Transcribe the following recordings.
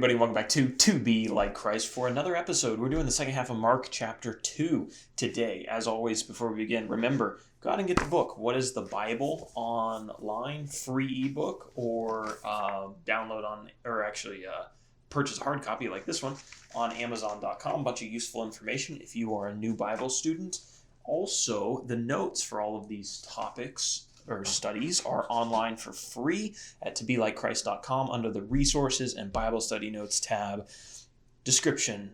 everybody, and welcome back to Be Like Christ for another episode. We're doing the second half of Mark chapter 2 today. As always, before we begin, remember, go out and get the book. What is the Bible? Online, free ebook, or download on, or actually purchase a hard copy like this one on Amazon.com. A bunch of useful information if you are a new Bible student. Also, the notes for all of these topics or studies are online for free at 2BeLikeChrist.com under the Resources and Bible Study Notes tab. Description,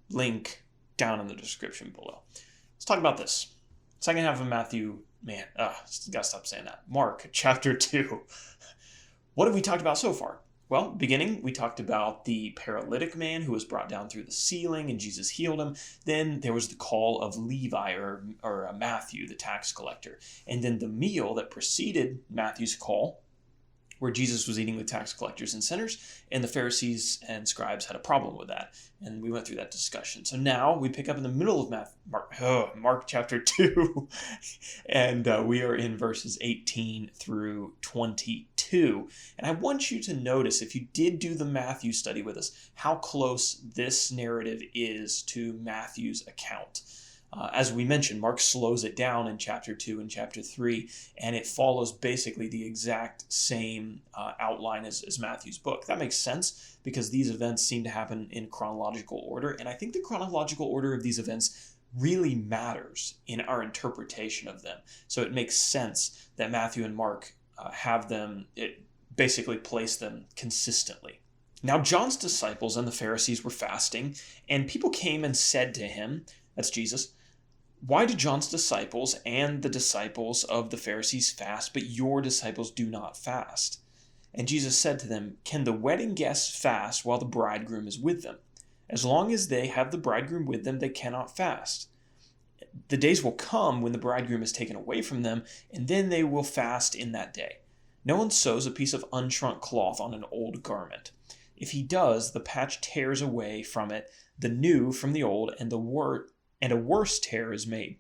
link down in the description below. Let's talk about this. Second half of Matthew, gotta stop saying that. Mark chapter 2. What have we talked about so far? Well, beginning, we talked about the paralytic man who was brought down through the ceiling and Jesus healed him. Then there was the call of Levi or Matthew, the tax collector. And then the meal that preceded Matthew's call, where Jesus was eating with tax collectors and sinners, and the Pharisees and scribes had a problem with that. And we went through that discussion. So now we pick up in the middle of Mark chapter 2, and we are in verses 18 through 22. And I want you to notice, if you did do the Matthew study with us, how close this narrative is to Matthew's account. As we mentioned, Mark slows it down in chapter 2 and chapter 3, and it follows basically the exact same outline as Matthew's book. That makes sense because these events seem to happen in chronological order, and I think the chronological order of these events really matters in our interpretation of them. So it makes sense that Matthew and Mark basically place them consistently. Now John's disciples and the Pharisees were fasting, and people came and said to him, that's Jesus, "Why do John's disciples and the disciples of the Pharisees fast, but your disciples do not fast?" And Jesus said to them, "Can the wedding guests fast while the bridegroom is with them? As long as they have the bridegroom with them, they cannot fast. The days will come when the bridegroom is taken away from them, and then they will fast in that day. No one sews a piece of unshrunk cloth on an old garment. If he does, the patch tears away from it, the new from the old, and a worse tear is made.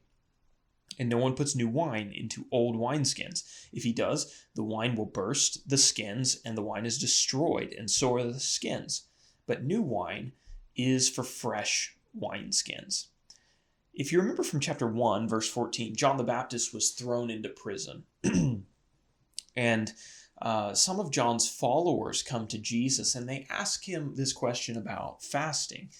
And no one puts new wine into old wineskins. If he does, the wine will burst the skins, and the wine is destroyed, and so are the skins. But new wine is for fresh wineskins." If you remember from chapter 1, verse 14, John the Baptist was thrown into prison. And some of John's followers come to Jesus, and they ask him this question about fasting.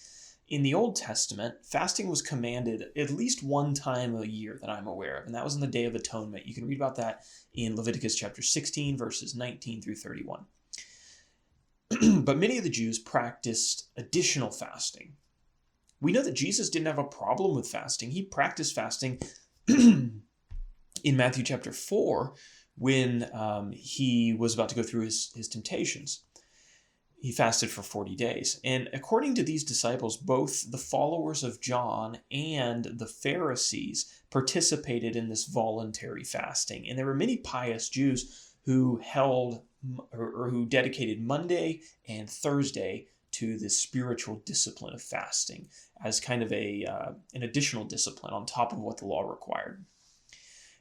In the Old Testament, fasting was commanded at least one time a year that I'm aware of, and that was on the Day of Atonement. You can read about that in Leviticus chapter 16, verses 19 through 31. But many of the Jews practiced additional fasting. We know that Jesus didn't have a problem with fasting. He practiced fasting in Matthew chapter 4 when he was about to go through his temptations. He fasted for 40 days. And according to these disciples, both the followers of John and the Pharisees participated in this voluntary fasting. And there were many pious Jews who held or who dedicated Monday and Thursday to the spiritual discipline of fasting as kind of an additional discipline on top of what the law required.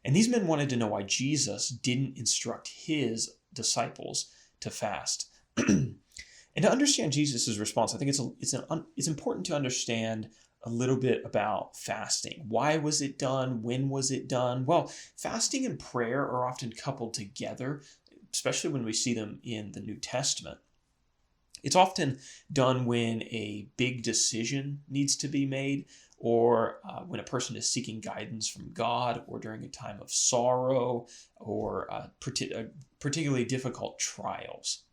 And these men wanted to know why Jesus didn't instruct his disciples to fast. And to understand Jesus' response, I think it's important to understand a little bit about fasting. Why was it done? When was it done? Well, fasting and prayer are often coupled together, especially when we see them in the New Testament. It's often done when a big decision needs to be made, or when a person is seeking guidance from God, or during a time of sorrow, or particularly difficult trials.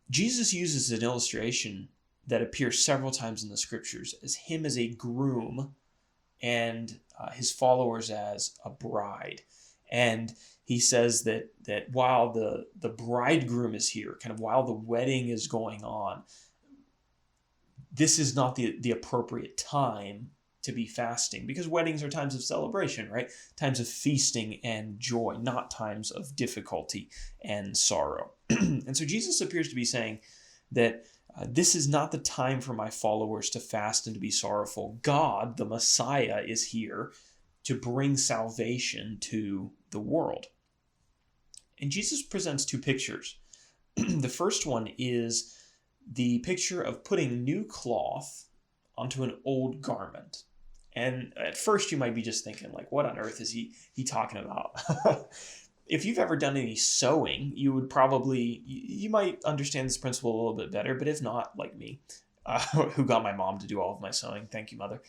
Jesus uses an illustration that appears several times in the scriptures as him as a groom and his followers as a bride. And he says that while the bridegroom is here, kind of while the wedding is going on, this is not the appropriate time to be fasting, because weddings are times of celebration, right? Times of feasting and joy, not times of difficulty and sorrow. And so Jesus appears to be saying that this is not the time for my followers to fast and to be sorrowful. God, the Messiah, is here to bring salvation to the world. And Jesus presents two pictures. The first one is the picture of putting new cloth onto an old garment. And at first you might be just thinking, like, what on earth is he talking about? If you've ever done any sewing, you might understand this principle a little bit better, but if not, like me, who got my mom to do all of my sewing, thank you, mother,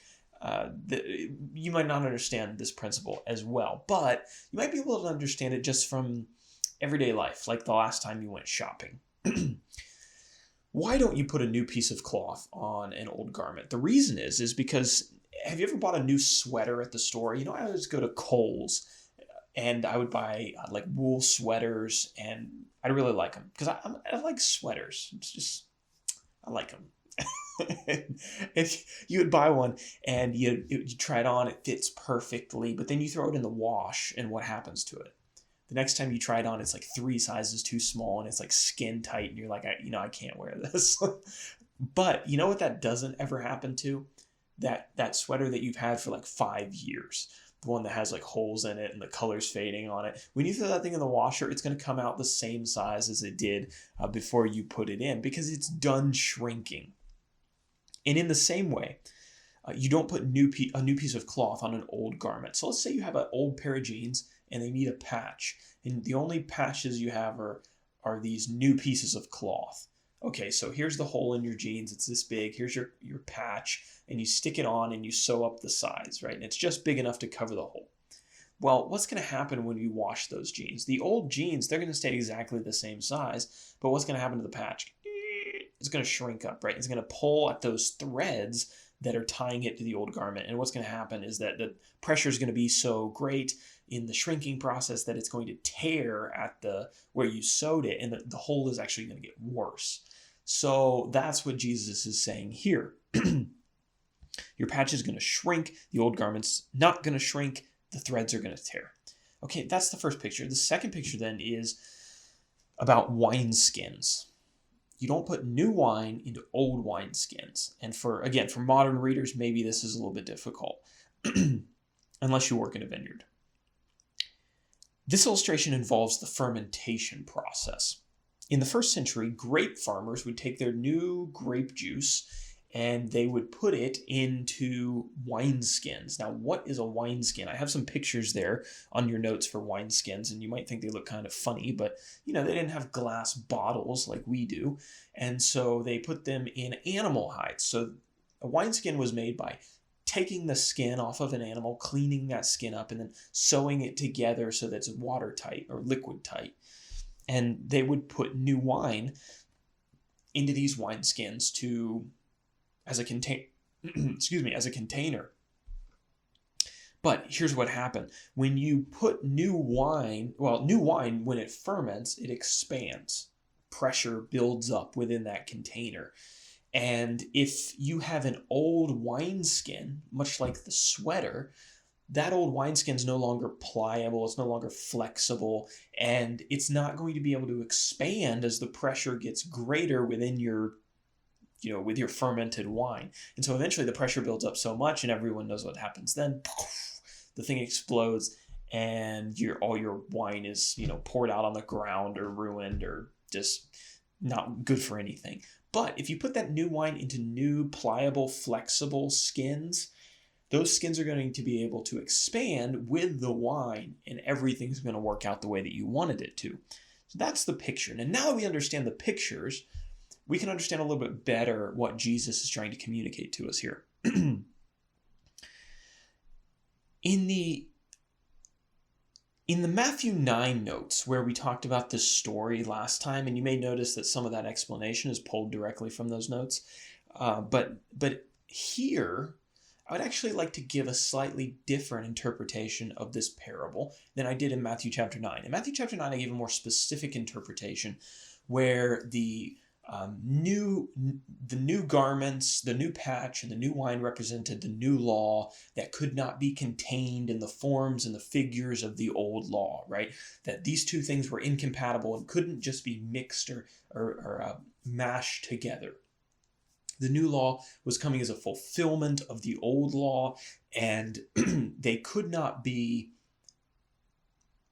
you might not understand this principle as well, but you might be able to understand it just from everyday life, like the last time you went shopping. Why don't you put a new piece of cloth on an old garment? The reason is because, have you ever bought a new sweater at the store? I always go to Kohl's and I would buy like wool sweaters, and I really like them because I like sweaters. I like them. If you would buy one and you try it on, it fits perfectly, but then you throw it in the wash, and what happens to it? The next time you try it on, it's like 3 sizes too small, and it's like skin tight, and you're like, I can't wear this. But you know what that doesn't ever happen to? That sweater that you've had for like 5 years, the one that has like holes in it and the color's fading on it. When you throw that thing in the washer, it's going to come out the same size as it did before you put it in, because it's done shrinking. And in the same way, you don't put a new piece of cloth on an old garment. So let's say you have an old pair of jeans and they need a patch, and the only patches you have are these new pieces of cloth. Okay, so here's the hole in your jeans. It's this big. Here's your patch, and you stick it on and you sew up the sides, right? And it's just big enough to cover the hole. Well, what's going to happen when you wash those jeans? The old jeans, they're going to stay exactly the same size, but what's going to happen to the patch? It's going to shrink up, right? It's going to pull at those threads that are tying it to the old garment. And what's going to happen is that the pressure is going to be so great in the shrinking process that it's going to tear at where you sewed it, and the hole is actually going to get worse. So that's what Jesus is saying here. Your patch is going to shrink. The old garment's not going to shrink. The threads are going to tear. Okay, that's the first picture. The second picture then is about wineskins. You don't put new wine into old wineskins. And for modern readers, maybe this is a little bit difficult, unless you work in a vineyard. This illustration involves the fermentation process. In the first century, grape farmers would take their new grape juice and they would put it into wineskins. Now, what is a wineskin? I have some pictures there on your notes for wineskins, and you might think they look kind of funny, but they didn't have glass bottles like we do, and so they put them in animal hides. So a wineskin was made by taking the skin off of an animal, cleaning that skin up, and then sewing it together so that it's watertight or liquid tight. And they would put new wine into these wineskins as a container. But here's what happened. When you put new wine, when it ferments, it expands. Pressure builds up within that container. And if you have an old wineskin, much like the sweater, that old wineskin is no longer pliable, it's no longer flexible, and it's not going to be able to expand as the pressure gets greater within with your fermented wine. And so eventually the pressure builds up so much, and everyone knows what happens then. The thing explodes, and all your wine is, poured out on the ground or ruined or just not good for anything. But if you put that new wine into new, pliable, flexible skins, those skins are going to be able to expand with the wine, and everything's going to work out the way that you wanted it to. So that's the picture. And now that we understand the pictures, we can understand a little bit better what Jesus is trying to communicate to us here. In the Matthew 9 notes, where we talked about this story last time, and you may notice that some of that explanation is pulled directly from those notes, but here, I would actually like to give a slightly different interpretation of this parable than I did in Matthew chapter 9. In Matthew chapter 9, I gave a more specific interpretation where the new garments, the new patch, and the new wine represented the new law that could not be contained in the forms and the figures of the old law, right? That these two things were incompatible and couldn't just be mixed or mashed together. The new law was coming as a fulfillment of the old law, and they could not be,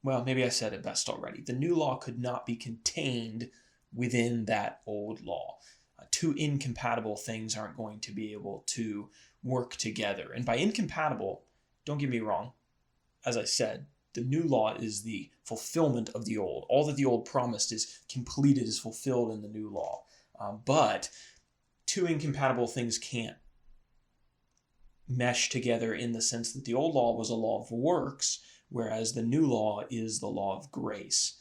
well, maybe I said it best already. The new law could not be contained within that old law. Two incompatible things aren't going to be able to work together. And by incompatible, don't get me wrong, as I said, the new law is the fulfillment of the old. All that the old promised is completed, is fulfilled in the new law. But two incompatible things can't mesh together in the sense that the old law was a law of works, whereas the new law is the law of grace.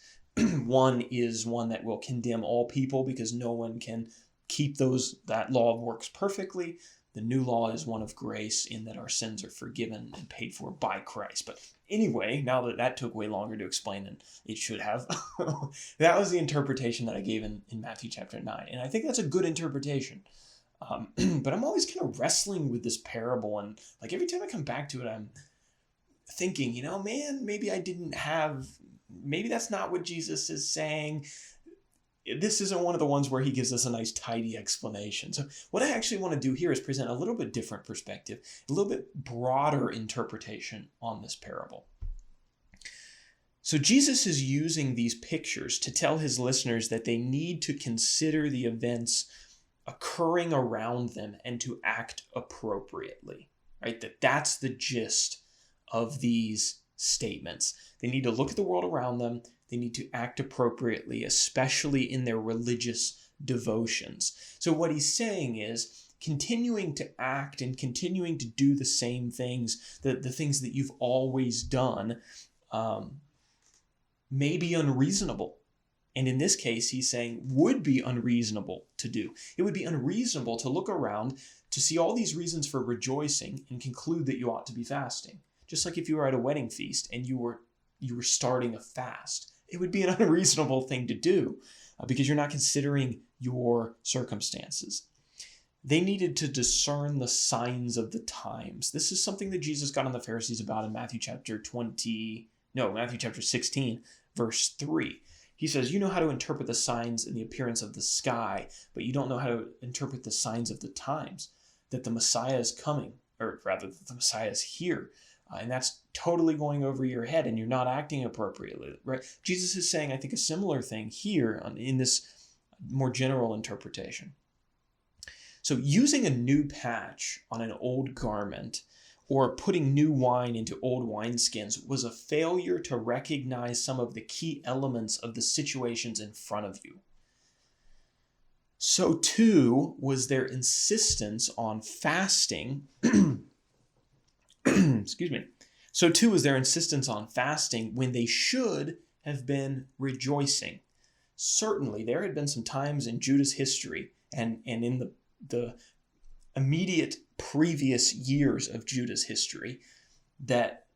One is one that will condemn all people because no one can keep that law of works perfectly. The new law is one of grace in that our sins are forgiven and paid for by Christ. But anyway, now that took way longer to explain than it should have, that was the interpretation that I gave in Matthew chapter 9. And I think that's a good interpretation. But I'm always kind of wrestling with this parable. And like every time I come back to it, I'm thinking, man, maybe that's not what Jesus is saying. This isn't one of the ones where he gives us a nice tidy explanation. So what I actually want to do here is present a little bit different perspective, a little bit broader interpretation on this parable. So Jesus is using these pictures to tell his listeners that they need to consider the events occurring around them and to act appropriately, right? That's the gist of these statements. They need to look at the world around them. They need to act appropriately, especially in their religious devotions. So what he's saying is continuing to act and continuing to do the same things, the things that you've always done, may be unreasonable. And in this case, he's saying would be unreasonable to do. It would be unreasonable to look around to see all these reasons for rejoicing and conclude that you ought to be fasting. Just like if you were at a wedding feast and you were starting a fast. It would be an unreasonable thing to do because you're not considering your circumstances. They needed to discern the signs of the times. This is something that Jesus got on the Pharisees about in Matthew chapter 16, verse 3. He says, you know how to interpret the signs in the appearance of the sky, but you don't know how to interpret the signs of the times, that the Messiah is coming, or rather that the Messiah is here. And that's totally going over your head and you're not acting appropriately, right? Jesus is saying, I think, a similar thing here in this more general interpretation. So using a new patch on an old garment or putting new wine into old wineskins was a failure to recognize some of the key elements of the situations in front of you. So too was their insistence on fasting. Excuse me. So too was their insistence on fasting when they should have been rejoicing. Certainly, there had been some times in Judah's history and in the immediate previous years of Judah's history that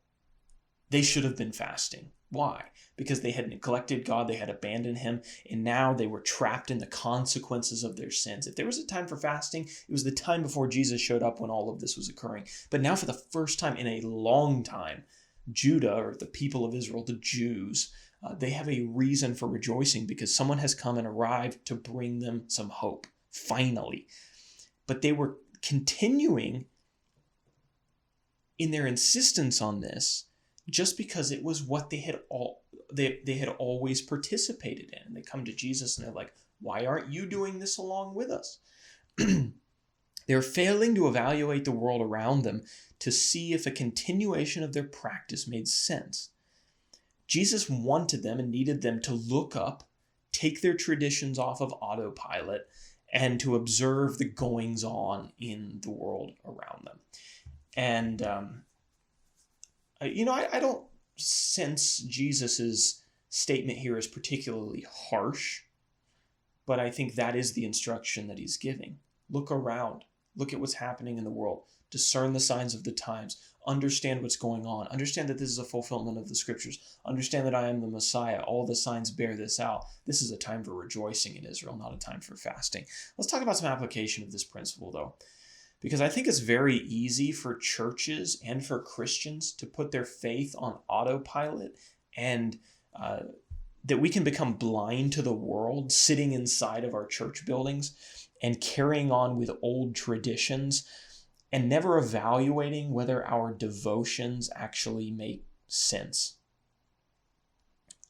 they should have been fasting. Why? Because they had neglected God, they had abandoned him, and now they were trapped in the consequences of their sins. If there was a time for fasting, it was the time before Jesus showed up when all of this was occurring. But now for the first time in a long time, Judah, or the people of Israel, the Jews, they have a reason for rejoicing because someone has come and arrived to bring them some hope, finally. But they were continuing in their insistence on this just because it was what they had always participated in. And they come to Jesus and they're like, why aren't you doing this along with us? They're failing to evaluate the world around them to see if a continuation of their practice made sense. Jesus wanted them and needed them to look up, take their traditions off of autopilot, and to observe the goings on in the world around them. And, I don't sense Jesus's statement here as particularly harsh, but I think that is the instruction that he's giving. Look around. Look at what's happening in the world. Discern the signs of the times. Understand what's going on. Understand that this is a fulfillment of the scriptures. Understand that I am the Messiah. All the signs bear this out. This is a time for rejoicing in Israel, not a time for fasting. Let's talk about some application of this principle, though, because I think it's very easy for churches and for Christians to put their faith on autopilot and that we can become blind to the world sitting inside of our church buildings and carrying on with old traditions and never evaluating whether our devotions actually make sense.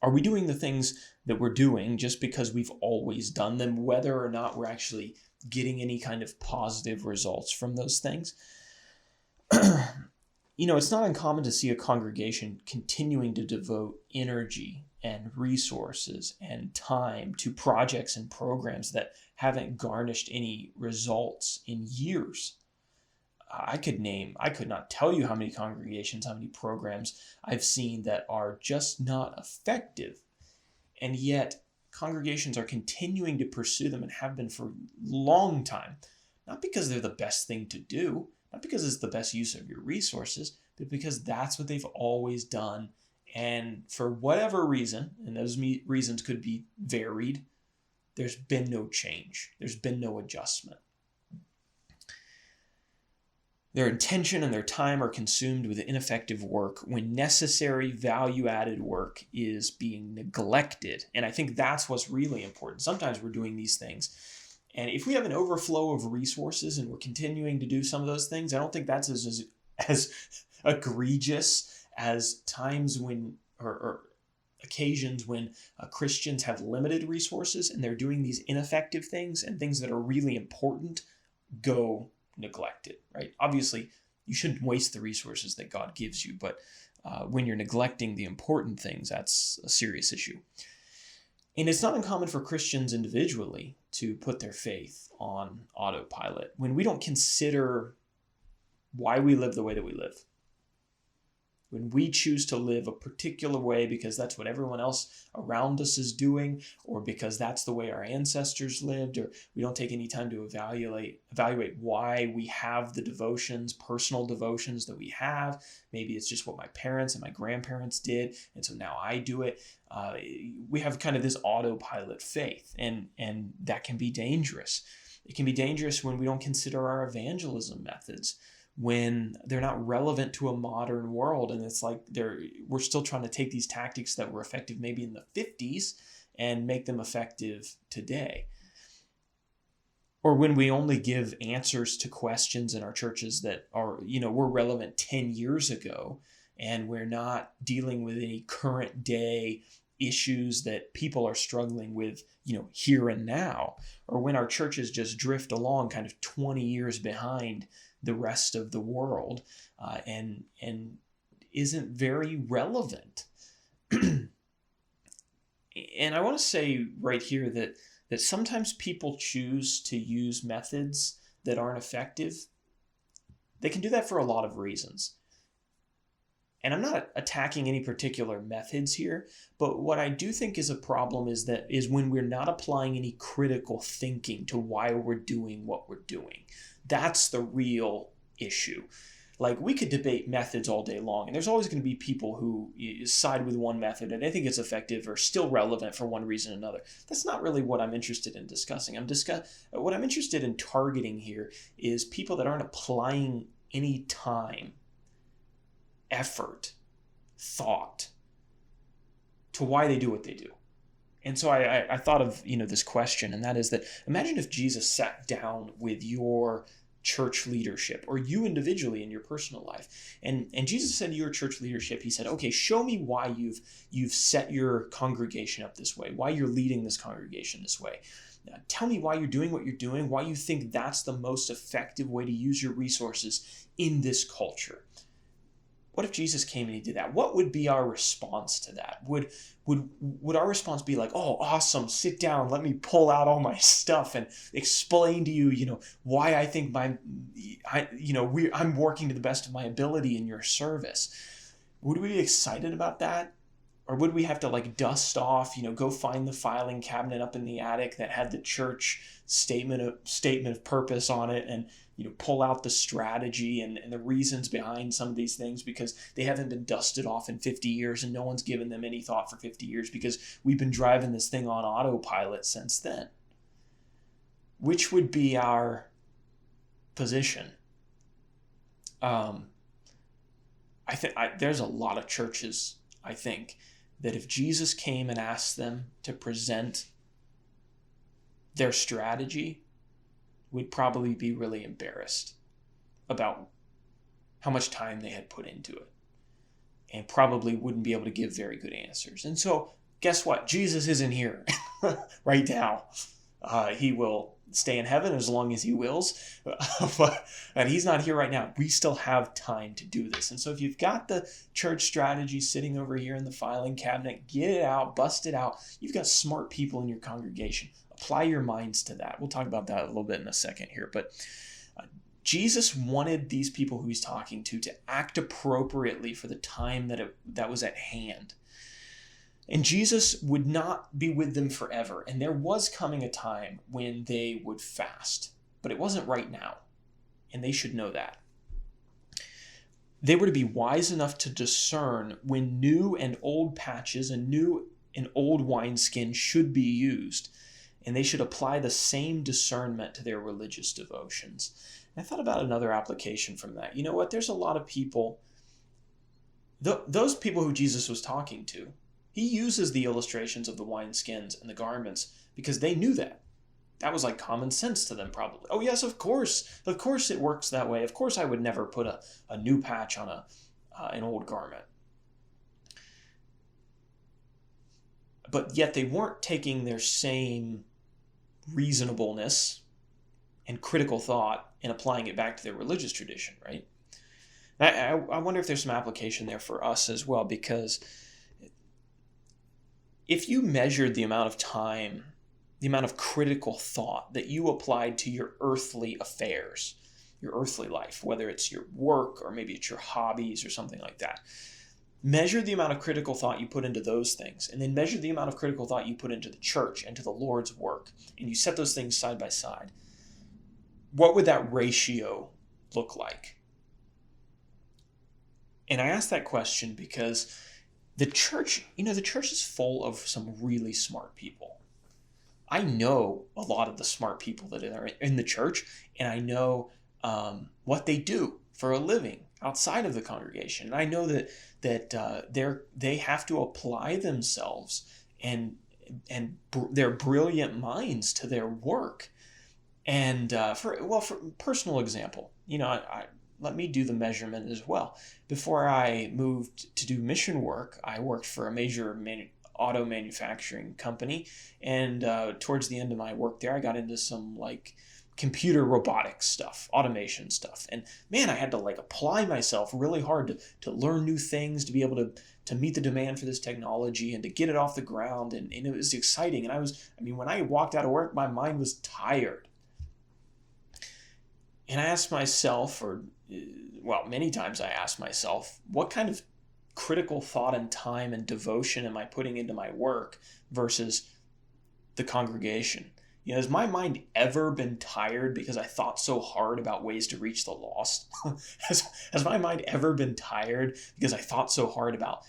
Are we doing the things that we're doing just because we've always done them, whether or not we're actually getting any kind of positive results from those things. It's not uncommon to see a congregation continuing to devote energy and resources and time to projects and programs that haven't garnished any results in years. I could not tell you how many congregations, how many programs I've seen that are just not effective. And yet congregations are continuing to pursue them and have been for a long time, not because they're the best thing to do, not because it's the best use of your resources, but because that's what they've always done. And for whatever reason, and those reasons could be varied, there's been no change. There's been no adjustment. Their attention and their time are consumed with ineffective work when necessary value-added work is being neglected. And I think that's what's really important. Sometimes we're doing these things, and if we have an overflow of resources and we're continuing to do some of those things, I don't think that's as egregious as times when, or occasions when Christians have limited resources and they're doing these ineffective things, and things that are really important go neglected, right? Obviously, you shouldn't waste the resources that God gives you, but when you're neglecting the important things, that's a serious issue. And it's not uncommon for Christians individually to put their faith on autopilot when we don't consider why we live the way that we live. When we choose to live a particular way because that's what everyone else around us is doing, or because that's the way our ancestors lived, or we don't take any time to evaluate why we have the devotions, personal devotions that we have. Maybe it's just what my parents and my grandparents did, and so now I do it. We have kind of this autopilot faith, and that can be dangerous. It can be dangerous when we don't consider our evangelism methods, when they're not relevant to a modern world, and it's like we're still trying to take these tactics that were effective maybe in the 50s and make them effective today. Or when we only give answers to questions in our churches that are, were relevant 10 years ago, and we're not dealing with any current day issues that people are struggling with, here and now. Or when our churches just drift along kind of 20 years behind the rest of the world, and isn't very relevant. And I want to say right here that sometimes people choose to use methods that aren't effective. They can do that for a lot of reasons. And I'm not attacking any particular methods here, but what I do think is a problem is when we're not applying any critical thinking to why we're doing what we're doing. That's the real issue. Like, we could debate methods all day long, and there's always going to be people who side with one method and I think it's effective or still relevant for one reason or another. That's not really what I'm interested in discussing. What I'm interested in targeting here is people that aren't applying any time, effort, thought to why they do what they do. And so I thought of this question, and that is that imagine if Jesus sat down with your church leadership, or you individually in your personal life, and Jesus said to your church leadership, he said, okay, show me why you've set your congregation up this way, why you're leading this congregation this way. Tell me why you're doing what you're doing, why you think that's the most effective way to use your resources in this culture. What if Jesus came and he did that? What would be our response to that? Would our response be like, oh, awesome, sit down, let me pull out all my stuff and explain to you, why I think I'm working to the best of my ability in your service? Would we be excited about that? Or would we have to dust off, go find the filing cabinet up in the attic that had the church statement of purpose on it, and pull out the strategy and the reasons behind some of these things because they haven't been dusted off in 50 years and no one's given them any thought for 50 years because we've been driving this thing on autopilot since then? Which would be our position? I think there's a lot of churches, I think, that if Jesus came and asked them to present their strategy, would probably be really embarrassed about how much time they had put into it, and probably wouldn't be able to give very good answers. And so guess what? Jesus isn't here right now. He will stay in heaven as long as he wills, but he's not here right now. We still have time to do this. And so if you've got the church strategy sitting over here in the filing cabinet, get it out, bust it out. You've got smart people in your congregation. Apply your minds to that. We'll talk about that a little bit in a second here, but Jesus wanted these people who he's talking to act appropriately for the time that was at hand. And Jesus would not be with them forever. And there was coming a time when they would fast, but it wasn't right now. And they should know that. They were to be wise enough to discern when new and old patches and new and old wineskin should be used. And they should apply the same discernment to their religious devotions. And I thought about another application from that. You know what? There's a lot of people, those people who Jesus was talking to, he uses the illustrations of the wineskins and the garments because they knew that. That was like common sense to them probably. Oh yes, of course it works that way. Of course I would never put a new patch on an old garment. But yet they weren't taking their same reasonableness and critical thought and applying it back to their religious tradition, right? I wonder if there's some application there for us as well, because if you measured the amount of time, the amount of critical thought that you applied to your earthly affairs, your earthly life, whether it's your work or maybe it's your hobbies or something like that, measure the amount of critical thought you put into those things, and then measure the amount of critical thought you put into the church and to the Lord's work, and you set those things side by side, what would that ratio look like? And I ask that question because the church is full of some really smart people. I know a lot of the smart people that are in the church, and I know what they do for a living outside of the congregation. And I know that they have to apply themselves and their brilliant minds to their work. And for personal example, let me do the measurement as well. Before I moved to do mission work, I worked for a major auto manufacturing company. And towards the end of my work there, I got into some computer robotics stuff, automation stuff. And man, I had to apply myself really hard to learn new things, to be able to meet the demand for this technology and to get it off the ground. And it was exciting. And when I walked out of work, my mind was tired. And I asked myself, many times I asked myself, what kind of critical thought and time and devotion am I putting into my work versus the congregation? Has my mind ever been tired because I thought so hard about ways to reach the lost? Has my mind ever been tired because I thought so hard about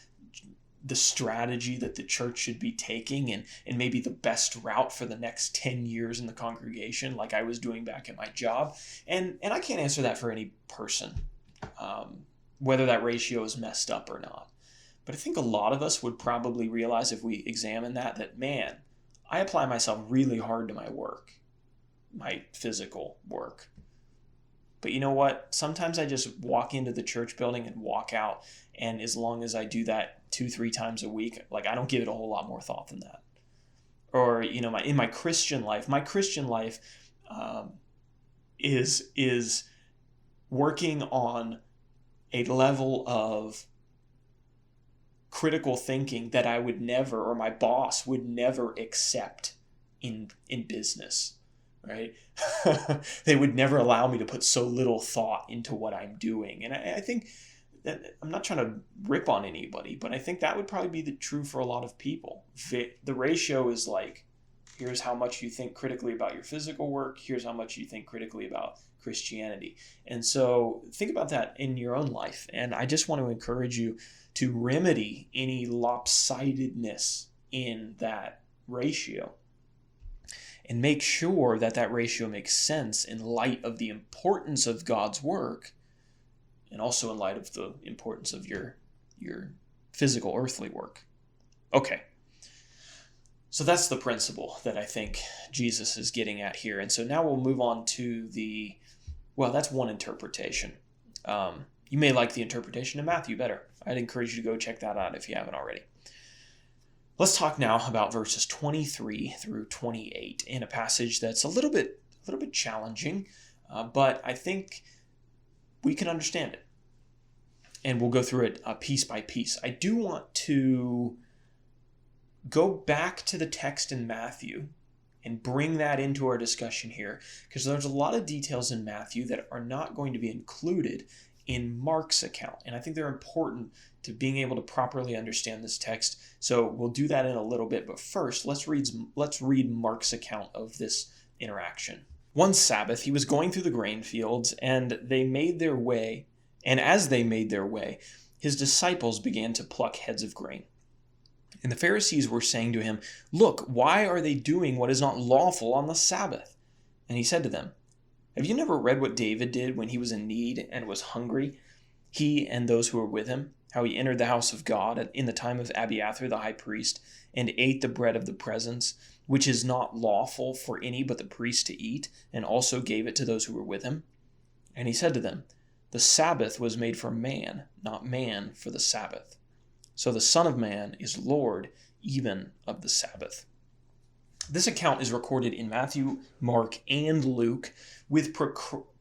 the strategy that the church should be taking and maybe the best route for the next 10 years in the congregation, like I was doing back at my job? And I can't answer that for any person, whether that ratio is messed up or not. But I think a lot of us would probably realize if we examine that man, I apply myself really hard to my work, my physical work. But you know what? Sometimes I just walk into the church building and walk out. And as long as I do that 2-3 times a week, I don't give it a whole lot more thought than that. Or, in my Christian life is working on a level of critical thinking that I would never, or my boss would never accept in business, right? They would never allow me to put so little thought into what I'm doing. And I think that, I'm not trying to rip on anybody, but I think that would probably be true for a lot of people. The ratio is here's how much you think critically about your physical work, here's how much you think critically about Christianity. And so think about that in your own life. And I just want to encourage you to remedy any lopsidedness in that ratio and make sure that ratio makes sense in light of the importance of God's work and also in light of the importance of your physical earthly work. Okay. So that's the principle that I think Jesus is getting at here. And so now we'll move on to that's one interpretation. You may like the interpretation of Matthew better. I'd encourage you to go check that out if you haven't already. Let's talk now about verses 23 through 28 in a passage that's a little bit challenging, but I think we can understand it. And we'll go through it piece by piece. I do want to go back to the text in Matthew and bring that into our discussion here, because there's a lot of details in Matthew that are not going to be included in Mark's account. And I think they're important to being able to properly understand this text. So we'll do that in a little bit. But first, let's read Mark's account of this interaction. One Sabbath, he was going through the grain fields, and they made their way. And as they made their way, his disciples began to pluck heads of grain. And the Pharisees were saying to him, "Look, why are they doing what is not lawful on the Sabbath?" And he said to them, "Have you never read what David did when he was in need and was hungry, he and those who were with him, how he entered the house of God in the time of Abiathar the high priest, and ate the bread of the presence, which is not lawful for any but the priest to eat, and also gave it to those who were with him?" And he said to them, "The Sabbath was made for man, not man for the Sabbath. So the Son of Man is Lord even of the Sabbath." This account is recorded in Matthew, Mark, and Luke with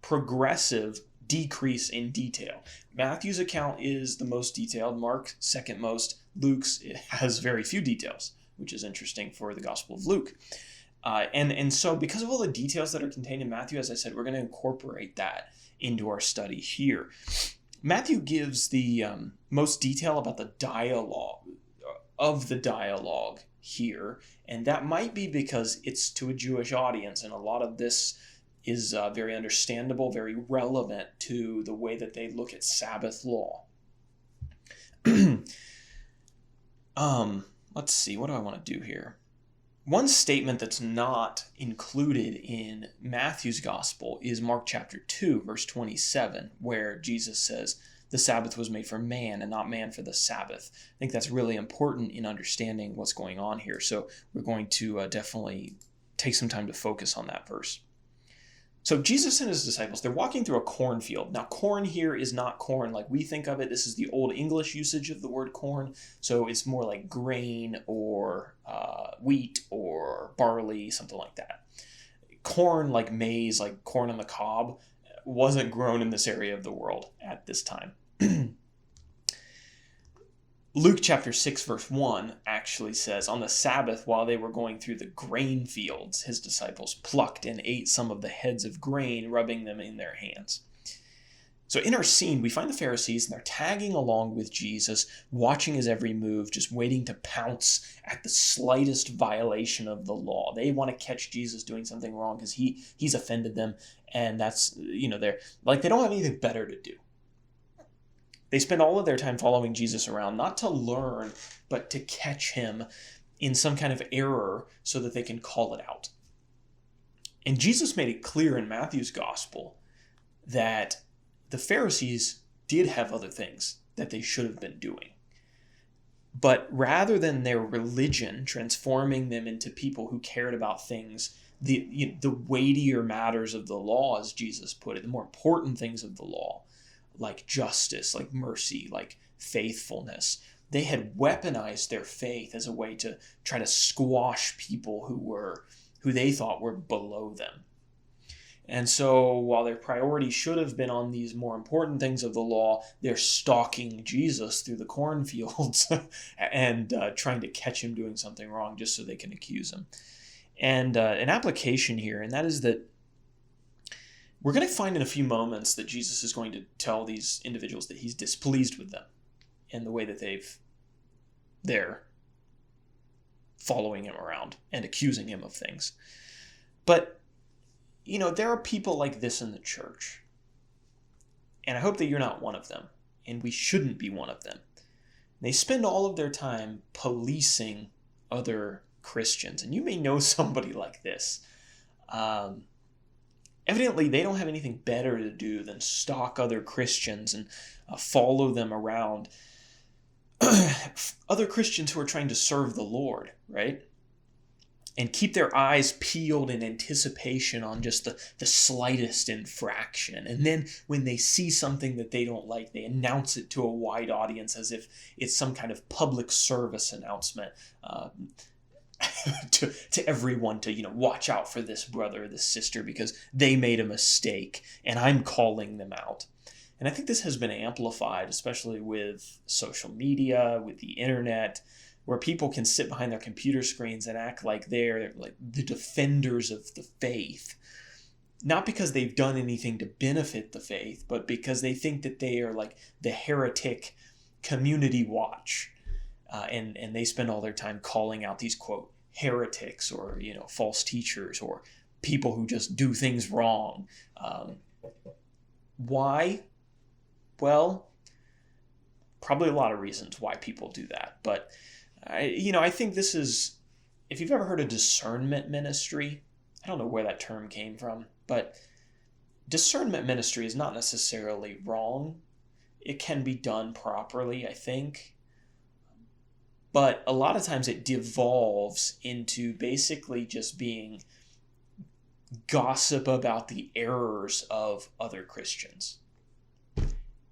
progressive decrease in detail. Matthew's account is the most detailed, Mark's second most, Luke's has very few details, which is interesting for the Gospel of Luke. And so because of all the details that are contained in Matthew, as I said, we're going to incorporate that into our study here. Matthew gives the most detail about the dialogue here, and that might be because it's to a Jewish audience, and a lot of this is very understandable, very relevant to the way that they look at Sabbath law. Let's see, what do I want to do here? One statement that's not included in Matthew's gospel is Mark chapter 2, verse 27, where Jesus says, "The Sabbath was made for man and not man for the Sabbath." I think that's really important in understanding what's going on here. So we're going to definitely take some time to focus on that verse. So Jesus and his disciples, they're walking through a cornfield. Now, corn here is not corn like we think of it. This is the Old English usage of the word corn. So it's more like grain or wheat or barley, something like that. Corn, like maize, like corn on the cob, wasn't grown in this area of the world at this time. Luke chapter 6, verse 1 actually says, "On the Sabbath, while they were going through the grain fields, his disciples plucked and ate some of the heads of grain, rubbing them in their hands." So in our scene, we find the Pharisees, and they're tagging along with Jesus, watching his every move, just waiting to pounce at the slightest violation of the law. They want to catch Jesus doing something wrong because he's offended them, and that's, they're like, they don't have anything better to do. They spend all of their time following Jesus around, not to learn, but to catch him in some kind of error so that they can call it out. And Jesus made it clear in Matthew's gospel that the Pharisees did have other things that they should have been doing. But rather than their religion transforming them into people who cared about things, the weightier matters of the law, as Jesus put it, the more important things of the law, like justice, like mercy, like faithfulness, they had weaponized their faith as a way to try to squash people who they thought were below them. And so while their priority should have been on these more important things of the law, they're stalking Jesus through the cornfields and trying to catch him doing something wrong just so they can accuse him. And an application here, and that is that we're going to find in a few moments that Jesus is going to tell these individuals that he's displeased with them in the way that they're following him around and accusing him of things. But there are people like this in the church, and I hope that you're not one of them, and we shouldn't be one of them. They spend all of their time policing other Christians, and you may know somebody like this. Evidently, they don't have anything better to do than stalk other Christians and follow them around. Other Christians who are trying to serve the Lord, right? and keep their eyes peeled in anticipation on just the slightest infraction. And then when they see something that they don't like, they announce it to a wide audience as if it's some kind of public service announcement to everyone to, watch out for this brother or this sister because they made a mistake and I'm calling them out. And I think this has been amplified, especially with social media, with the internet, where people can sit behind their computer screens and act like they're like the defenders of the faith. Not because they've done anything to benefit the faith, but because they think that they are like the heretic community watch. And they spend all their time calling out these, quote, heretics or, false teachers or people who just do things wrong. Why? Well, probably a lot of reasons why people do that. But I think this is, if you've ever heard of discernment ministry, I don't know where that term came from, but discernment ministry is not necessarily wrong. It can be done properly, I think. But a lot of times it devolves into basically just being gossip about the errors of other Christians.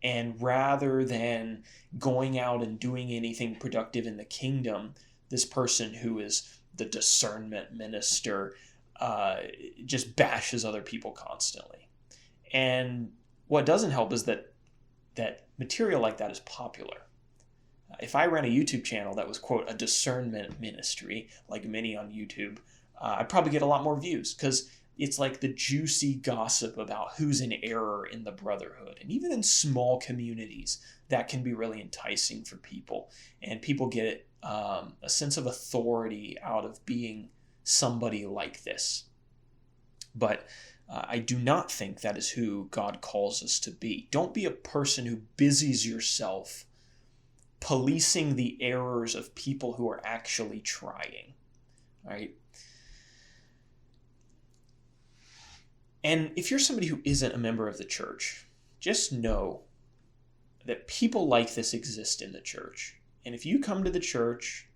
And rather than going out and doing anything productive in the kingdom, this person who is the discernment minister just bashes other people constantly. And what doesn't help is that material like that is popular. If I ran a YouTube channel that was, quote, a discernment ministry, like many on YouTube, I'd probably get a lot more views because it's like the juicy gossip about who's in error in the brotherhood. And even in small communities, that can be really enticing for people. And people get a sense of authority out of being somebody like this. But I do not think that is who God calls us to be. Don't be a person who busies yourself policing the errors of people who are actually trying. All right? And if you're somebody who isn't a member of the church, just know that people like this exist in the church. And if you come to the church,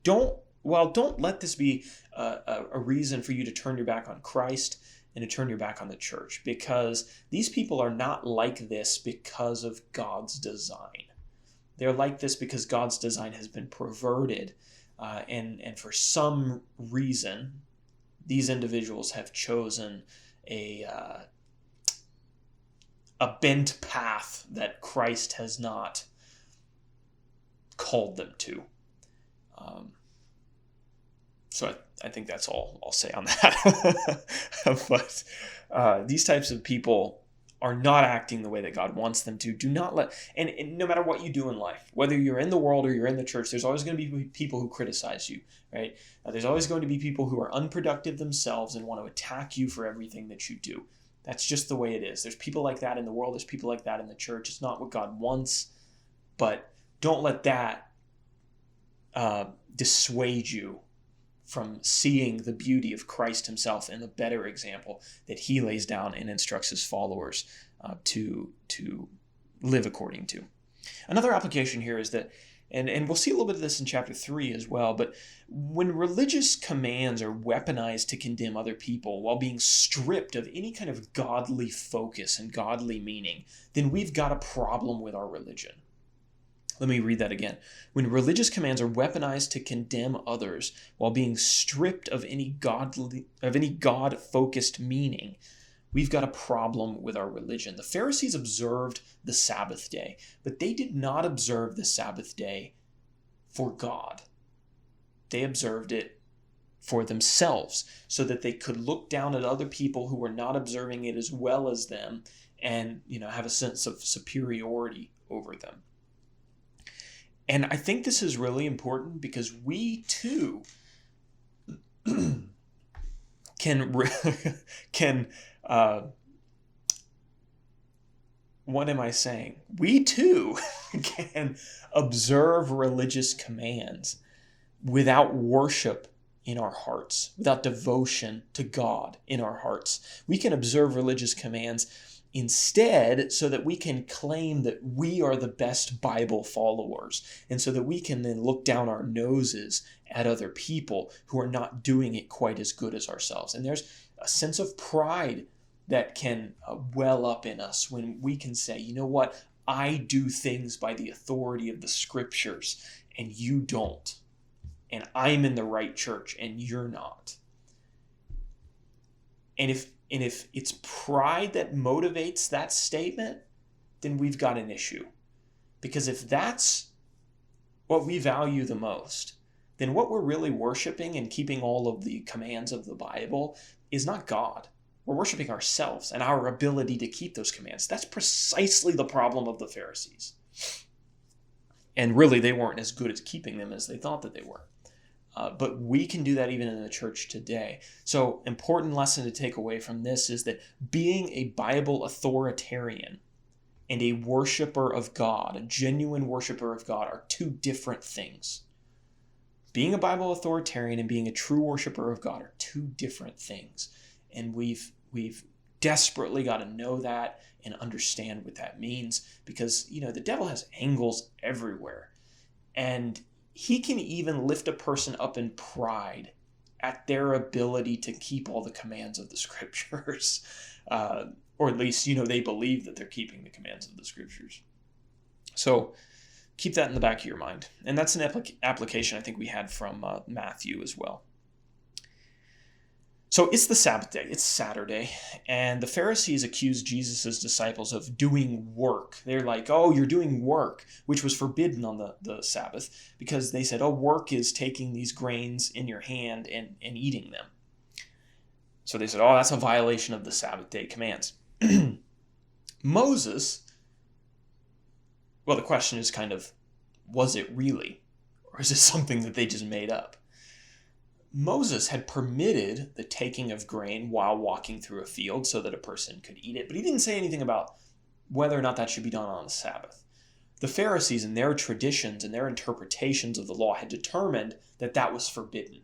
don't let this be a reason for you to turn your back on Christ and to turn your back on the church, because these people are not like this because of God's design. They're like this because God's design has been perverted, and for some reason, these individuals have chosen a bent path that Christ has not called them to. So I think that's all I'll say on that. But these types of people are not acting the way that God wants them to. Do not let, and no matter what you do in life, whether you're in the world or you're in the church, there's always going to be people who criticize you, right? There's always going to be people who are unproductive themselves and want to attack you for everything that you do. That's just the way it is. There's people like that in the world. There's people like that in the church. It's not what God wants, but don't let that dissuade you from seeing the beauty of Christ himself and the better example that he lays down and instructs his followers to live according to. Another application here is that, and we'll see a little bit of this in chapter 3 as well, but when religious commands are weaponized to condemn other people while being stripped of any kind of godly focus and godly meaning, then we've got a problem with our religion. Let me read that again. When religious commands are weaponized to condemn others while being stripped of any God-focused meaning, we've got a problem with our religion. The Pharisees observed the Sabbath day, but they did not observe the Sabbath day for God. They observed it for themselves so that they could look down at other people who were not observing it as well as them and, have a sense of superiority over them. And I think this is really important because we too can what am I saying? We too can observe religious commands without worship in our hearts, without devotion to God in our hearts. We can observe religious commands instead, so that we can claim that we are the best Bible followers, and so that we can then look down our noses at other people who are not doing it quite as good as ourselves. And there's a sense of pride that can well up in us when we can say, you know what, I do things by the authority of the scriptures, and you don't. And I'm in the right church, and you're not. And if it's pride that motivates that statement, then we've got an issue. Because if that's what we value the most, then what we're really worshiping and keeping all of the commands of the Bible is not God. We're worshiping ourselves and our ability to keep those commands. That's precisely the problem of the Pharisees. And really, they weren't as good at keeping them as they thought that they were. But we can do that even in the church today. So, important lesson to take away from this is that being a Bible authoritarian and a worshiper of God, a genuine worshiper of God, are two different things. Being a Bible authoritarian and being a true worshiper of God are two different things. And we've desperately got to know that and understand what that means, because, the devil has angles everywhere. And he can even lift a person up in pride at their ability to keep all the commands of the scriptures. Or at least, they believe that they're keeping the commands of the scriptures. So keep that in the back of your mind. And that's an application I think we had from Matthew as well. So it's the Sabbath day, it's Saturday, and the Pharisees accused Jesus' disciples of doing work. They're like, oh, you're doing work, which was forbidden on the Sabbath, because they said, oh, work is taking these grains in your hand and eating them. So they said, oh, that's a violation of the Sabbath day commands. Moses, well, the question is kind of, was it really? Or is it something that they just made up? Moses had permitted the taking of grain while walking through a field so that a person could eat it, but he didn't say anything about whether or not that should be done on the Sabbath. The Pharisees, in their traditions and their interpretations of the law, had determined that that was forbidden.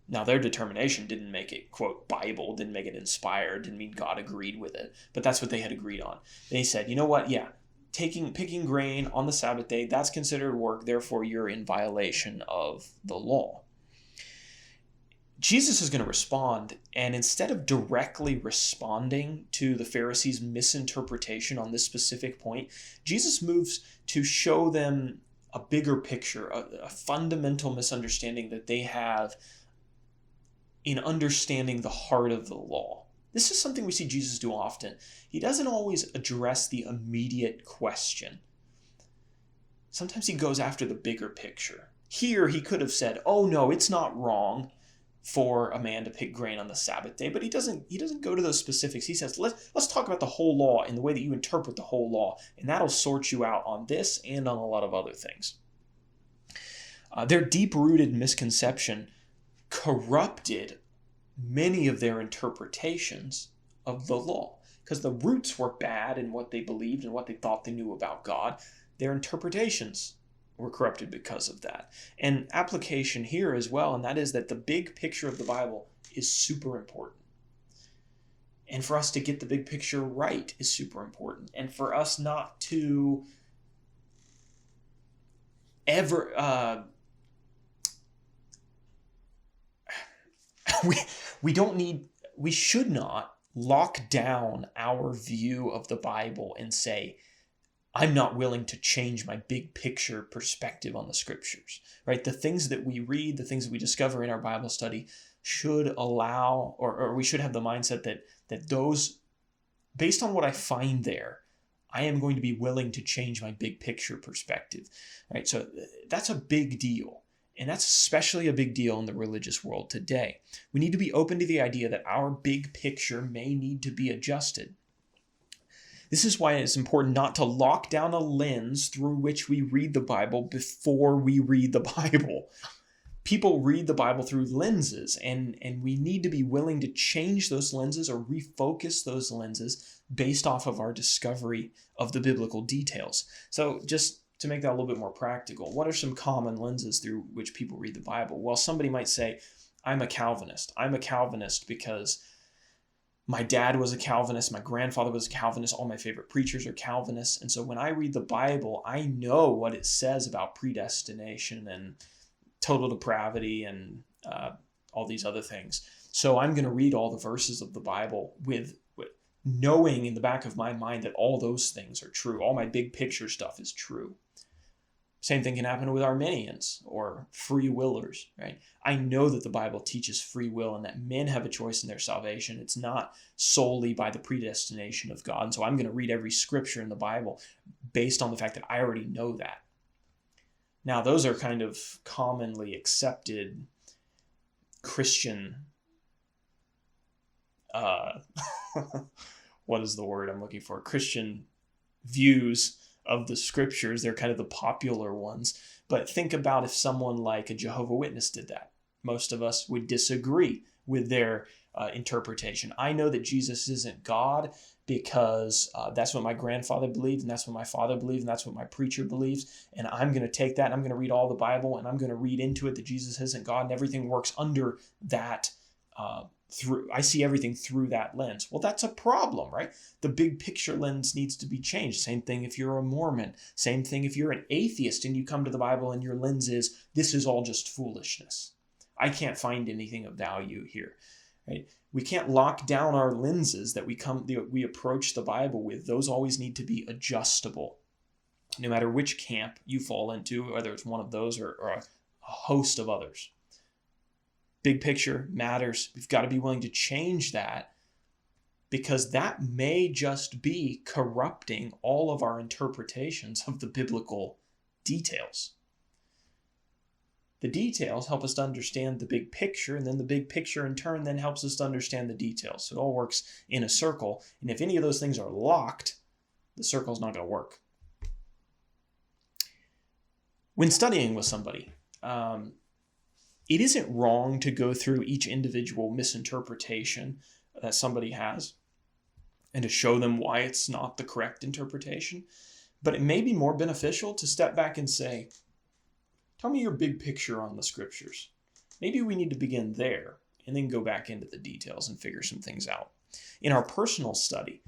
Now, their determination didn't make it, quote, Bible, didn't make it inspired, didn't mean God agreed with it, but that's what they had agreed on. They said, you know what, yeah, picking grain on the Sabbath day, that's considered work, therefore you're in violation of the law. Jesus is going to respond, and instead of directly responding to the Pharisees' misinterpretation on this specific point, Jesus moves to show them a bigger picture, a fundamental misunderstanding that they have in understanding the heart of the law. This is something we see Jesus do often. He doesn't always address the immediate question. Sometimes he goes after the bigger picture. Here, he could have said, oh no, it's not wrong for a man to pick grain on the Sabbath day, but he doesn't go to those specifics. He says, let's talk about the whole law and the way that you interpret the whole law, and that'll sort you out on this and on a lot of other things. Their deep-rooted misconception corrupted many of their interpretations of the law, because the roots were bad in what they believed and what they thought they knew about God. Their interpretations were corrupted because of that. And application here as well, and that is that the big picture of the Bible is super important. And for us to get the big picture right is super important. And for us not to ever we should not lock down our view of the Bible and say, I'm not willing to change my big picture perspective on the scriptures, right? The things that we read, the things that we discover in our Bible study should allow, or we should have the mindset that those, based on what I find there, I am going to be willing to change my big picture perspective, right? So that's a big deal. And that's especially a big deal in the religious world today. We need to be open to the idea that our big picture may need to be adjusted. This is why it's important not to lock down a lens through which we read the Bible before we read the Bible. People read the Bible through lenses, and we need to be willing to change those lenses or refocus those lenses based off of our discovery of the biblical details. So just to make that a little bit more practical, what are some common lenses through which people read the Bible? Well, somebody might say, I'm a Calvinist. I'm a Calvinist because My dad was a Calvinist. My grandfather was a Calvinist. All my favorite preachers are Calvinists. And so when I read the Bible, I know what it says about predestination and total depravity and all these other things. So I'm going to read all the verses of the Bible with knowing in the back of my mind that all those things are true. All my big picture stuff is true. Same thing can happen with Arminians or free willers, right? I know that the Bible teaches free will and that men have a choice in their salvation. It's not solely by the predestination of God. And so I'm going to read every scripture in the Bible based on the fact that I already know that. Now, those are kind of commonly accepted Christian, what is the word I'm looking for? Christian views of the scriptures. They're kind of the popular ones. But think about if someone like a Jehovah's Witness did that. Most of us would disagree with their interpretation. I know that Jesus isn't God because that's what my grandfather believed, and that's what my father believed, and that's what my preacher believes. And I'm going to take that, and I'm going to read all the Bible, and I'm going to read into it that Jesus isn't God, and everything works under that I see everything through that lens. Well, that's a problem, right? The big picture lens needs to be changed. Same thing if you're a Mormon. Same thing if you're an atheist and you come to the Bible and your lens is, this is all just foolishness. I can't find anything of value here, right? We can't lock down our lenses that we approach the Bible with. Those always need to be adjustable. No matter which camp you fall into, whether it's one of those or a host of others. Big picture matters. We've got to be willing to change that because that may just be corrupting all of our interpretations of the biblical details. The details help us to understand the big picture, and then the big picture in turn then helps us to understand the details. So it all works in a circle, and if any of those things are locked, the circle's not going to work. When studying with somebody, it isn't wrong to go through each individual misinterpretation that somebody has and to show them why it's not the correct interpretation. But it may be more beneficial to step back and say, tell me your big picture on the scriptures. Maybe we need to begin there and then go back into the details and figure some things out. In our personal study,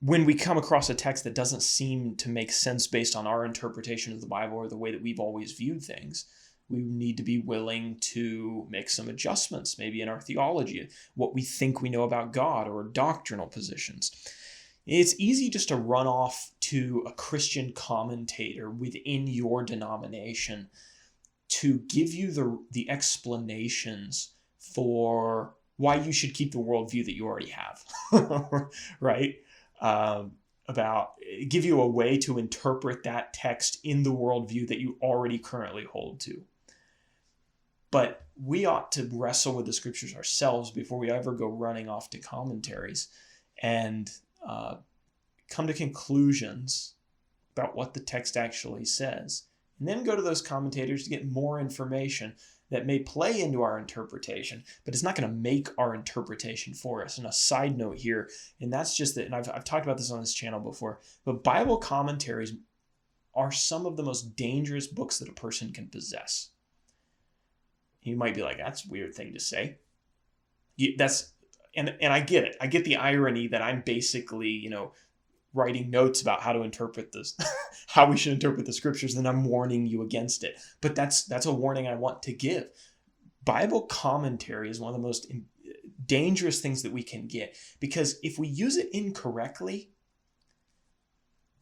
when we come across a text that doesn't seem to make sense based on our interpretation of the Bible or the way that we've always viewed things, we need to be willing to make some adjustments, maybe in our theology, what we think we know about God or doctrinal positions. It's easy just to run off to a Christian commentator within your denomination to give you the explanations for why you should keep the worldview that you already have, right? Give you a way to interpret that text in the worldview that you already currently hold to. But we ought to wrestle with the scriptures ourselves before we ever go running off to commentaries and come to conclusions about what the text actually says. And then go to those commentators to get more information that may play into our interpretation, but it's not going to make our interpretation for us. And a side note here, and that's just that, and I've talked about this on this channel before, but Bible commentaries are some of the most dangerous books that a person can possess. You might be like, that's a weird thing to say. And I get it. I get the irony that I'm basically, writing notes about how to interpret this, how we should interpret the scriptures, and I'm warning you against it. But that's a warning I want to give. Bible commentary is one of the most dangerous things that we can get, because if we use it incorrectly,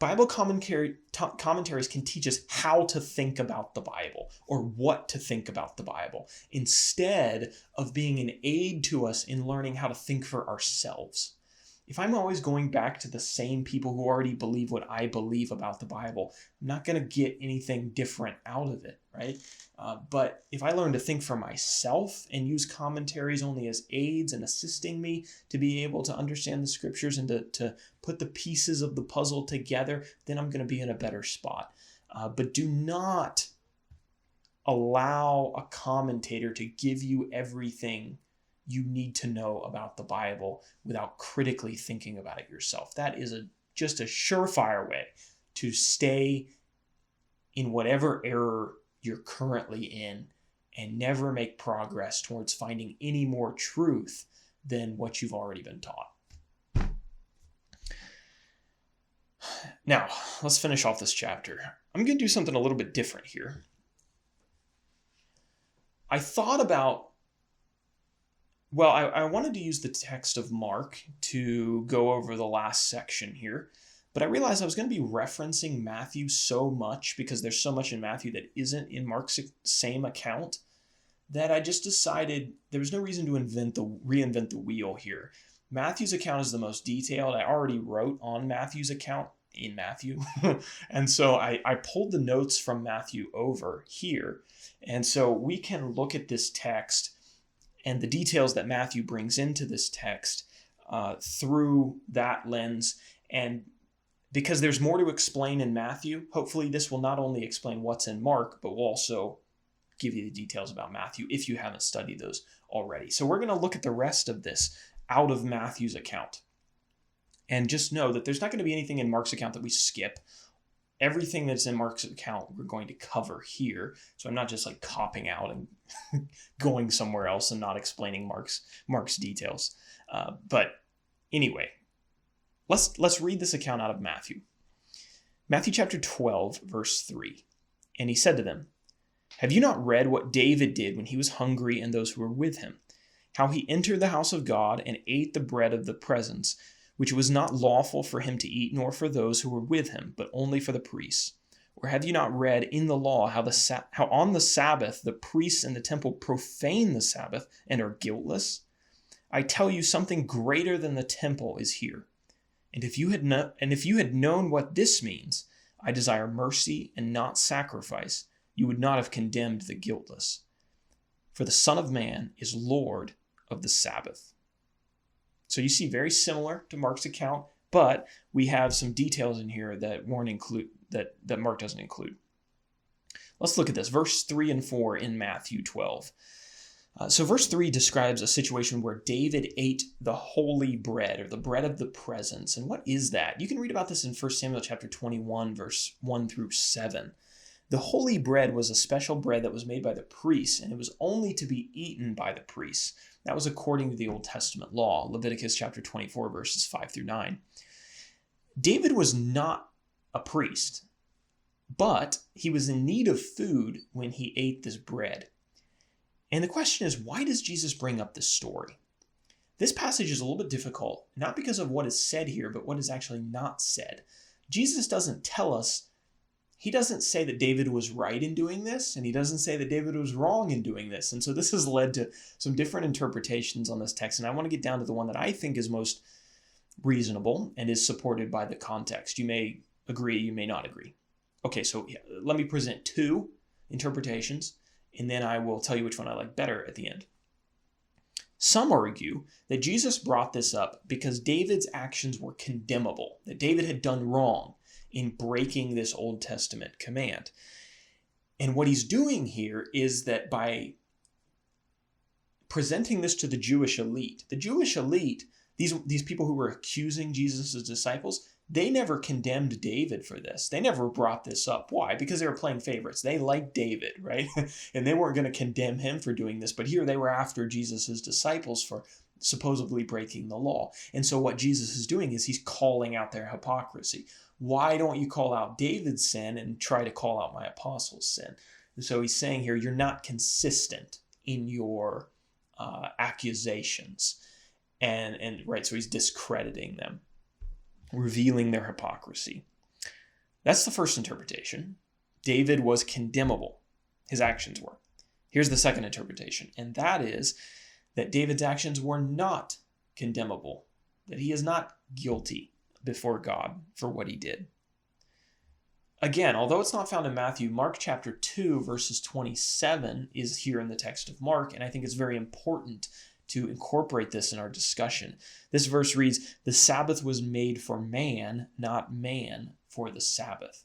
Bible commentaries can teach us how to think about the Bible or what to think about the Bible, instead of being an aid to us in learning how to think for ourselves. If I'm always going back to the same people who already believe what I believe about the Bible, I'm not going to get anything different out of it, right? But if I learn to think for myself and use commentaries only as aids and assisting me to be able to understand the scriptures and to put the pieces of the puzzle together, then I'm going to be in a better spot. But do not allow a commentator to give you everything you need to know about the Bible without critically thinking about it yourself. That is just a surefire way to stay in whatever error you're currently in and never make progress towards finding any more truth than what you've already been taught. Now, let's finish off this chapter. I'm going to do something a little bit different here. I thought about, I wanted to use the text of Mark to go over the last section here, but I realized I was going to be referencing Matthew so much because there's so much in Matthew that isn't in Mark's same account that I just decided there was no reason to reinvent the wheel here. Matthew's account is the most detailed. I already wrote on Matthew's account in Matthew. And so I pulled the notes from Matthew over here. And so we can look at this text and the details that Matthew brings into this text through that lens. And because there's more to explain in Matthew, hopefully this will not only explain what's in Mark, but will also give you the details about Matthew if you haven't studied those already. So we're going to look at the rest of this out of Matthew's account. And just know that there's not going to be anything in Mark's account that we skip. Everything that's in Mark's account we're going to cover here. So I'm not just like copping out and going somewhere else and not explaining Mark's details. But anyway, let's read this account out of Matthew. Matthew chapter 12, verse 3. And he said to them, "Have you not read what David did when he was hungry and those who were with him? How he entered the house of God and ate the bread of the presence, which was not lawful for him to eat, nor for those who were with him, but only for the priests? Or have you not read in the law how on the Sabbath the priests in the temple profane the Sabbath and are guiltless? I tell you, something greater than the temple is here. And if you had known what this means, I desire mercy and not sacrifice, you would not have condemned the guiltless. For the Son of Man is Lord of the Sabbath." So you see, very similar to Mark's account, but we have some details in here that that Mark doesn't include. Let's look at this, verse 3 and 4 in Matthew 12. So verse 3 describes a situation where David ate the holy bread, or the bread of the presence. And what is that? You can read about this in 1 Samuel chapter 21, verse 1 through 7. The holy bread was a special bread that was made by the priests, and it was only to be eaten by the priests. That was according to the Old Testament law, Leviticus chapter 24, verses 5 through 9. David was not a priest, but he was in need of food when he ate this bread. And the question is, why does Jesus bring up this story? This passage is a little bit difficult, not because of what is said here, but what is actually not said. Jesus doesn't tell us. He doesn't say that David was right in doing this, and he doesn't say that David was wrong in doing this. And so this has led to some different interpretations on this text, and I want to get down to the one that I think is most reasonable and is supported by the context. You may agree, you may not agree. Okay, so let me present two interpretations, and then I will tell you which one I like better at the end. Some argue that Jesus brought this up because David's actions were condemnable, that David had done wrong in breaking this Old Testament command. And what he's doing here is that by presenting this to the Jewish elite, these people who were accusing Jesus' disciples, they never condemned David for this. They never brought this up. Why? Because they were playing favorites. They liked David, right? And they weren't going to condemn him for doing this. But here they were after Jesus' disciples for supposedly breaking the law. And so what Jesus is doing is he's calling out their hypocrisy. Why don't you call out David's sin and try to call out my apostles' sin? And so he's saying here, you're not consistent in your accusations. And right, so he's discrediting them, revealing their hypocrisy. That's the first interpretation. David was condemnable. His actions were. Here's the second interpretation, and that is that David's actions were not condemnable, that he is not guilty before God for what he did. Again, although it's not found in Matthew, Mark chapter 2, verses 27 is here in the text of Mark, and I think it's very important to incorporate this in our discussion. This verse reads, "The Sabbath was made for man, not man for the Sabbath."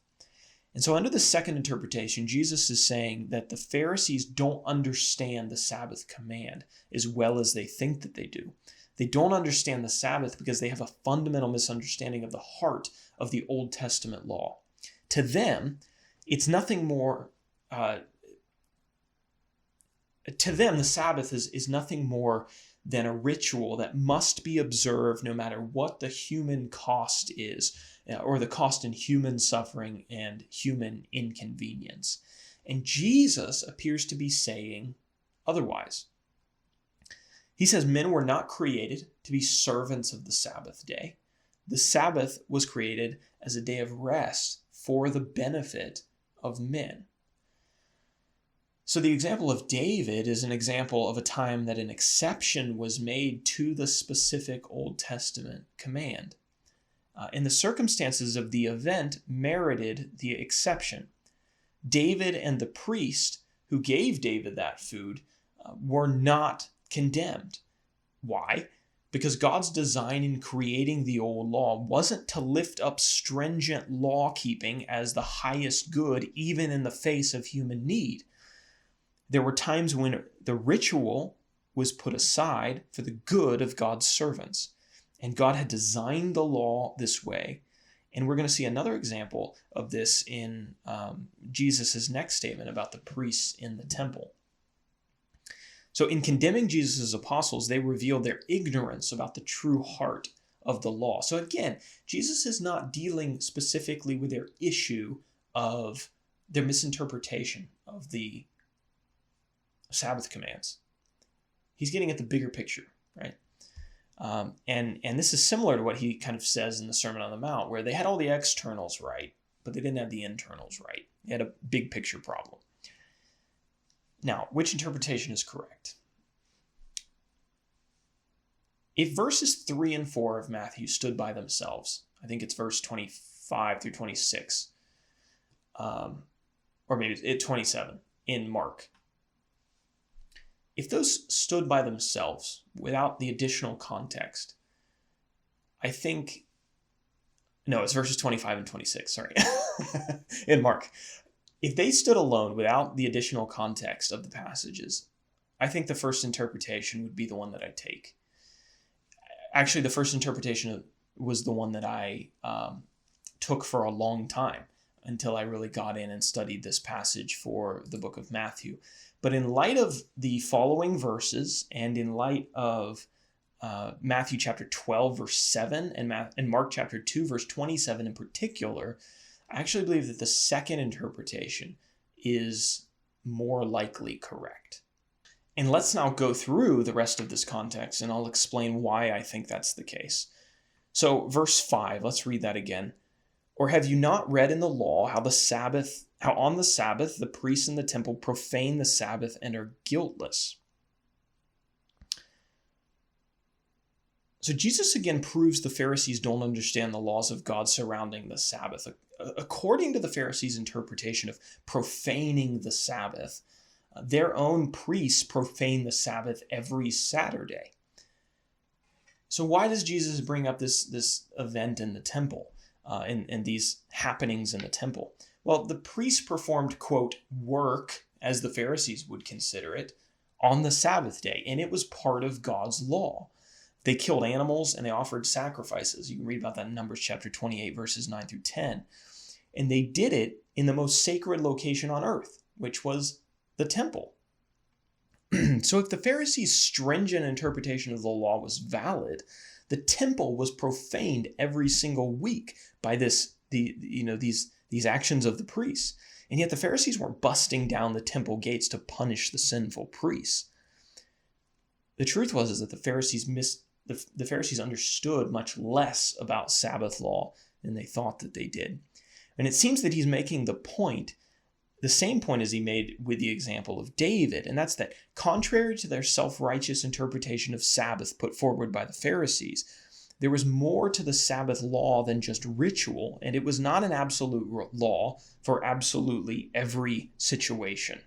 And so under the second interpretation, Jesus is saying that the Pharisees don't understand the Sabbath command as well as they think that they do. They don't understand the Sabbath because they have a fundamental misunderstanding of the heart of the Old Testament law. To them, it's nothing more To them, the Sabbath is nothing more than a ritual that must be observed no matter what the human cost is, or the cost in human suffering and human inconvenience. And Jesus appears to be saying otherwise. He says men were not created to be servants of the Sabbath day. The Sabbath was created as a day of rest for the benefit of men. So the example of David is an example of a time that an exception was made to the specific Old Testament command. And the circumstances of the event merited the exception. David and the priest who gave David that food were not condemned. Why? Because God's design in creating the old law wasn't to lift up stringent law keeping as the highest good, even in the face of human need. There were times when the ritual was put aside for the good of God's servants. And God had designed the law this way. And we're going to see another example of this in Jesus' next statement about the priests in the temple. So in condemning Jesus' apostles, they revealed their ignorance about the true heart of the law. So again, Jesus is not dealing specifically with their issue of their misinterpretation of the Sabbath commands. He's getting at the bigger picture, right? And this is similar to what he kind of says in the Sermon on the Mount, where they had all the externals right, but they didn't have the internals right. They had a big picture problem. Now, which interpretation is correct? If verses 3 and 4 of Matthew stood by themselves, I think it's verse 25 through 26, or maybe it's 27 in Mark. If those stood by themselves without the additional context, I think, no, it's verses 25 and 26, sorry, in Mark. If they stood alone without the additional context of the passages, I think the first interpretation would be the one that I take. Actually, the first interpretation was the one that I took for a long time until I really got in and studied this passage for the book of Matthew. But in light of the following verses and in light of Matthew chapter 12, verse 7 and Mark chapter 2, verse 27 in particular, I actually believe that the second interpretation is more likely correct. And let's now go through the rest of this context, and I'll explain why I think that's the case. So verse 5, let's read that again. Or have you not read in the law how on the Sabbath the priests in the temple profane the Sabbath and are guiltless? So Jesus again proves the Pharisees don't understand the laws of God surrounding the Sabbath. According to the Pharisees' interpretation of profaning the Sabbath, their own priests profane the Sabbath every Saturday. So why does Jesus bring up this event in the temple and these happenings in the temple? Well, the priests performed, quote, work, as the Pharisees would consider it, on the Sabbath day, and it was part of God's law. They killed animals and they offered sacrifices. You can read about that in Numbers chapter 28, verses 9 through 10. And they did it in the most sacred location on earth, which was the temple. So if the Pharisees' stringent interpretation of the law was valid, the temple was profaned every single week by these actions of the priests. And yet the Pharisees weren't busting down the temple gates to punish the sinful priests. The truth was that the Pharisees understood much less about Sabbath law than they thought that they did. And it seems that he's making the same point as he made with the example of David, and that's that contrary to their self-righteous interpretation of Sabbath put forward by the Pharisees, there was more to the Sabbath law than just ritual, and it was not an absolute law for absolutely every situation.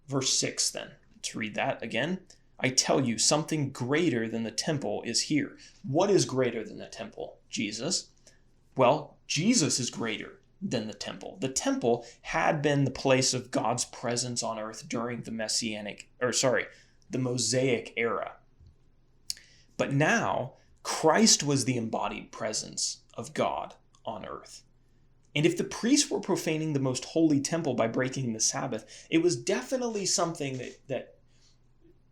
Verse 6 then, let's read that again. I tell you, something greater than the temple is here. What is greater than the temple? Jesus. Well, Jesus is greater than the temple. The temple had been the place of God's presence on earth during the Mosaic era. But now, Christ was the embodied presence of God on earth. And if the priests were profaning the most holy temple by breaking the Sabbath, it was definitely something that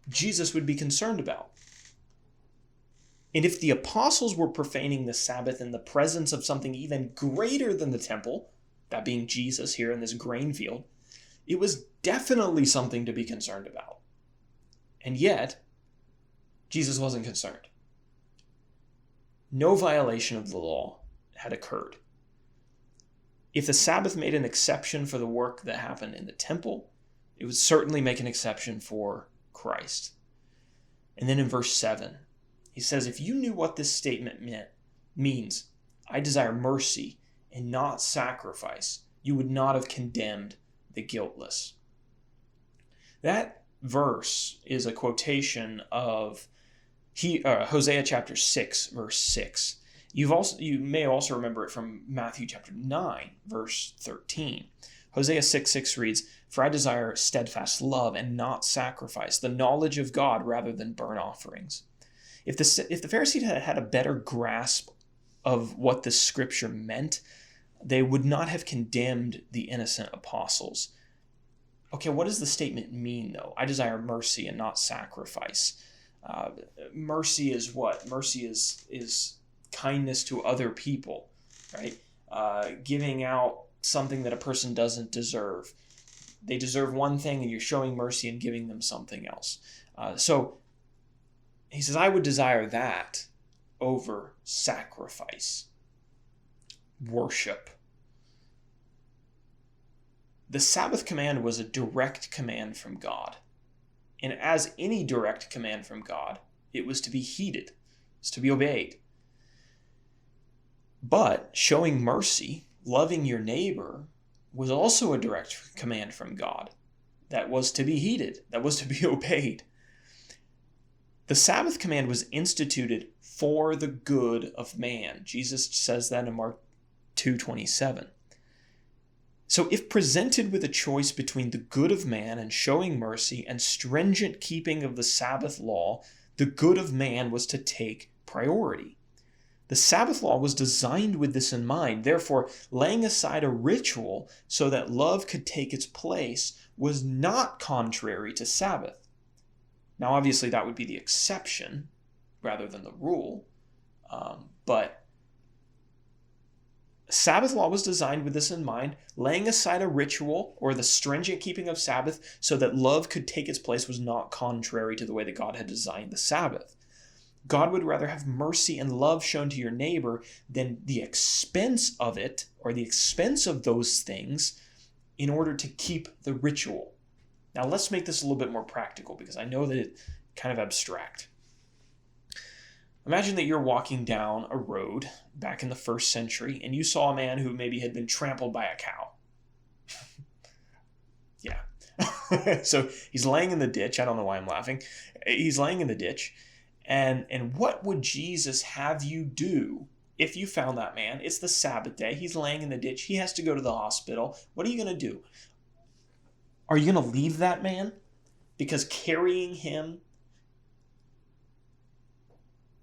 Jesus would be concerned about. And if the apostles were profaning the Sabbath in the presence of something even greater than the temple, that being Jesus here in this grain field, it was definitely something to be concerned about. And yet, Jesus wasn't concerned. No violation of the law had occurred. If the Sabbath made an exception for the work that happened in the temple, it would certainly make an exception for Christ. And then in verse 7, he says, if you knew what this statement means, I desire mercy and not sacrifice, you would not have condemned the guiltless. That verse is a quotation of Hosea chapter 6, verse 6. You may also remember it from Matthew chapter 9, verse 13. Hosea 6:6 reads, for I desire steadfast love and not sacrifice, the knowledge of God rather than burnt offerings. If the Pharisees had a better grasp of what this scripture meant, they would not have condemned the innocent apostles. Okay, what does the statement mean, though? I desire mercy and not sacrifice. Mercy is what? Mercy is kindness to other people, right? Giving out something that a person doesn't deserve. They deserve one thing, and you're showing mercy and giving them something else. So he says, I would desire that over sacrifice, worship. The Sabbath command was a direct command from God. And as any direct command from God, it was to be heeded, it's to be obeyed. But showing mercy, loving your neighbor, was also a direct command from God that was to be heeded, that was to be obeyed. The Sabbath command was instituted for the good of man. Jesus says that in Mark 2:27. So if presented with a choice between the good of man and showing mercy and stringent keeping of the Sabbath law, the good of man was to take priority. The Sabbath law was designed with this in mind. Therefore, laying aside a ritual so that love could take its place was not contrary to Sabbath. Now, obviously, that would be the exception rather than the rule. But Sabbath law was designed with this in mind. Laying aside a ritual or the stringent keeping of Sabbath so that love could take its place was not contrary to the way that God had designed the Sabbath. God would rather have mercy and love shown to your neighbor than the expense of it or the expense of those things in order to keep the ritual. Now, let's make this a little bit more practical because I know that it's kind of abstract. Imagine that you're walking down a road back in the first century and you saw a man who maybe had been trampled by a cow. Yeah. So he's laying in the ditch. I don't know why I'm laughing. He's laying in the ditch. And what would Jesus have you do if you found that man? It's the Sabbath day. He's laying in the ditch. He has to go to the hospital. What are you going to do? Are you going to leave that man? Because carrying him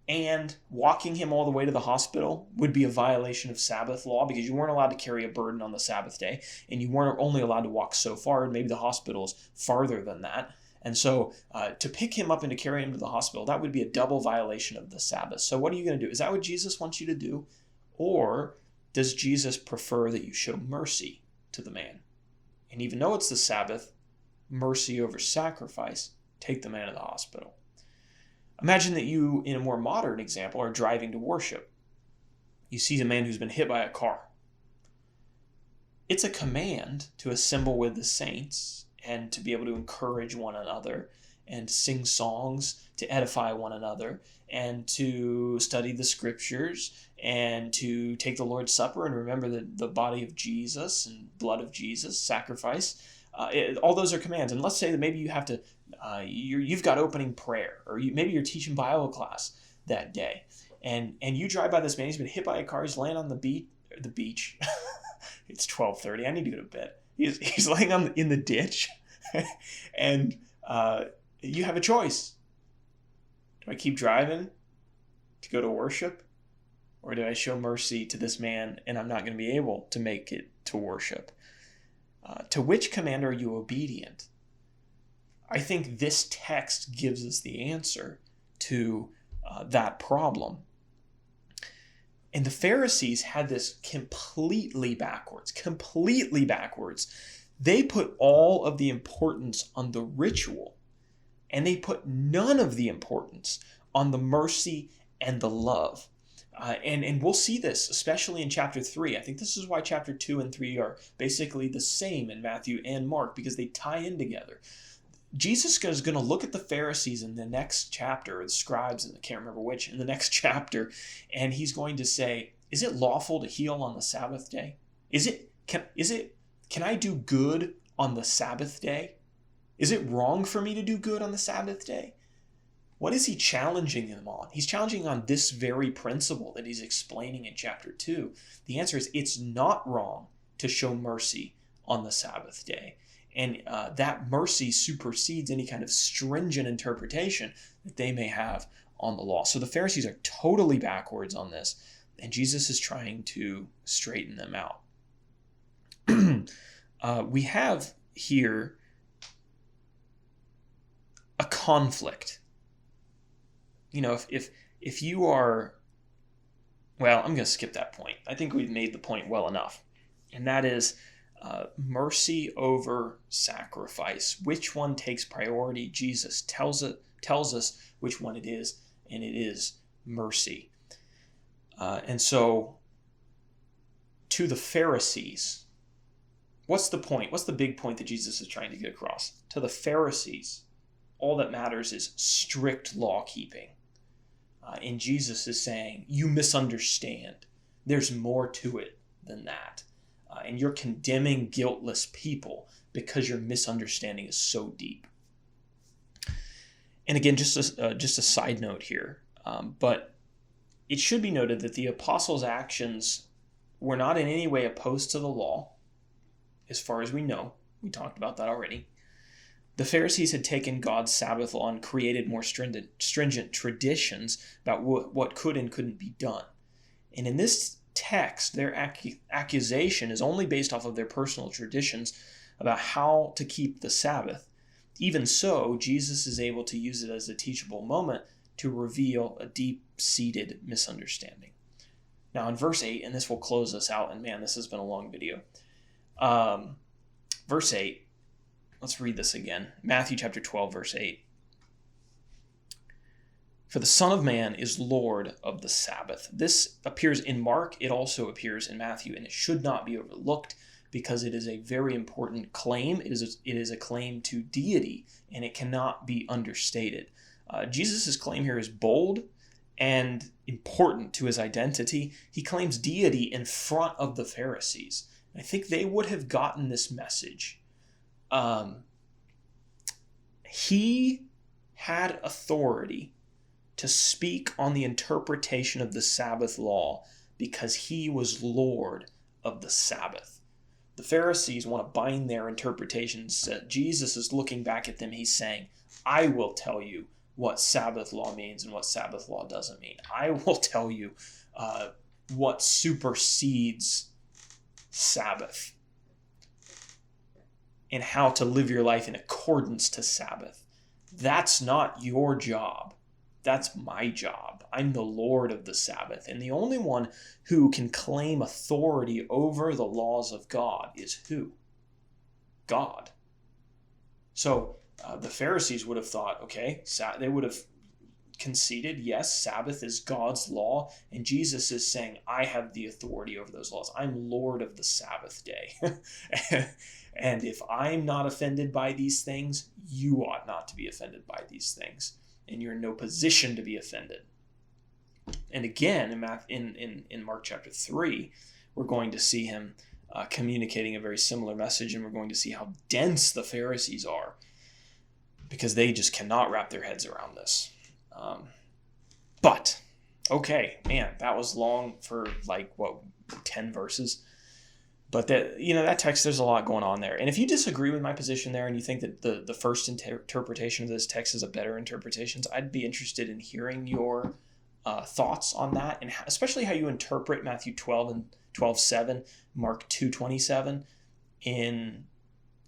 and walking him all the way to the hospital would be a violation of Sabbath law because you weren't allowed to carry a burden on the Sabbath day and you weren't only allowed to walk so far, and maybe the hospital is farther than that. And so to pick him up and to carry him to the hospital, that would be a double violation of the Sabbath. So what are you going to do? Is that what Jesus wants you to do? Or does Jesus prefer that you show mercy to the man? And even though it's the Sabbath, mercy over sacrifice, take the man to the hospital. Imagine that you, in a more modern example, are driving to worship. You see a man who's been hit by a car. It's a command to assemble with the saints and to be able to encourage one another and sing songs to edify one another and to study the scriptures and to take the Lord's Supper and remember the body of Jesus and blood of Jesus, sacrifice. All those are commands. And let's say that maybe you have to, you've got opening prayer, or maybe you're teaching Bible class that day, and you drive by this man. He's been hit by a car. He's laying on the beach. It's 12:30. I need to go to bed. He's laying in the ditch, and you have a choice. Do I keep driving to go to worship, Or do I show mercy to this man and I'm not going to be able to make it to worship? To which command are you obedient? I think this text gives us the answer to that problem. And the Pharisees had this completely backwards. They put all of the importance on the ritual, and they put none of the importance on the mercy and the love. And we'll see this, especially in chapter 3. I think this is why chapter 2 and 3 are basically the same in Matthew and Mark, because they tie in together. Jesus is going to look at the Pharisees in the next chapter, or the scribes, and I can't remember which, in the next chapter, and he's going to say, is it lawful to heal on the Sabbath day? Can I do good on the Sabbath day? Is it wrong for me to do good on the Sabbath day? What is he challenging them on? He's challenging on this very principle that he's explaining in chapter 2. The answer is it's not wrong to show mercy on the Sabbath day. And that mercy supersedes any kind of stringent interpretation that they may have on the law. So the Pharisees are totally backwards on this, and Jesus is trying to straighten them out. We have here a conflict. You know, if you are, well, I'm going to skip that point. I think we've made the point well enough. And that is mercy over sacrifice. Which one takes priority? Jesus tells us which one it is, and it is mercy. And so, to the Pharisees, what's the point? What's the big point that Jesus is trying to get across? To the Pharisees, all that matters is strict law keeping. And Jesus is saying, you misunderstand. There's more to it than that. And you're condemning guiltless people because your misunderstanding is so deep. And again, just a side note here, but it should be noted that the apostles' actions were not in any way opposed to the law, as far as we know. We talked about that already. The Pharisees had taken God's Sabbath law and created more stringent traditions about what could and couldn't be done. And in this text, their accusation is only based off of their personal traditions about how to keep the Sabbath. Even so, Jesus is able to use it as a teachable moment to reveal a deep-seated misunderstanding. Now in verse 8, and this will close us out, and man, this has been a long video. Verse 8, let's read this again. Matthew chapter 12, verse 8. For the Son of Man is Lord of the Sabbath. This appears in Mark. It also appears in Matthew, and it should not be overlooked because it is a very important claim. It is a claim to deity, and it cannot be understated. Jesus' claim here is bold and important to his identity. He claims deity in front of the Pharisees. I think they would have gotten this message. He had authority to speak on the interpretation of the Sabbath law because he was Lord of the Sabbath. The Pharisees want to bind their interpretations. Jesus is looking back at them. He's saying, I will tell you what Sabbath law means and what Sabbath law doesn't mean. I will tell you what supersedes Sabbath and how to live your life in accordance to Sabbath. That's not your job. That's my job. I'm the Lord of the Sabbath. And the only one who can claim authority over the laws of God is who? God. So the Pharisees would have thought, okay, they would have conceded, yes, Sabbath is God's law. And Jesus is saying, I have the authority over those laws. I'm Lord of the Sabbath day. And if I'm not offended by these things, you ought not to be offended by these things. And you're in no position to be offended. And again, in Mark chapter 3, we're going to see him communicating a very similar message, and we're going to see how dense the Pharisees are because they just cannot wrap their heads around this. But, okay, man, that was long for 10 verses. But that text, there's a lot going on there. And if you disagree with my position there and you think that the first interpretation of this text is a better interpretation, I'd be interested in hearing your thoughts on that, and especially how you interpret Matthew 12 and 12:7, Mark 2:27 in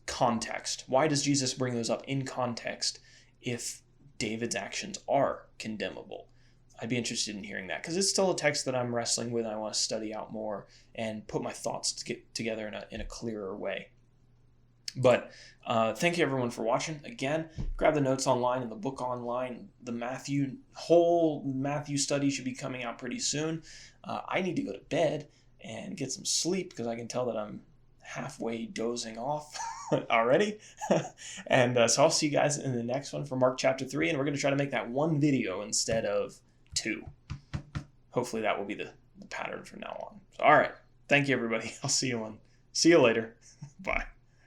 context. Why does Jesus bring those up in context if David's actions are condemnable? I'd be interested in hearing that, because it's still a text that I'm wrestling with. I want to study out more and put my thoughts together in a clearer way. But thank you everyone for watching. Again, grab the notes online and the book online. The whole Matthew study should be coming out pretty soon. I need to go to bed and get some sleep, because I can tell that I'm halfway dozing off already. And so I'll see you guys in the next one for Mark chapter 3, and we're going to try to make that one video instead of 2. Hopefully that will be the pattern from now on. So, all right. Thank you, everybody. I'll see you later. Bye.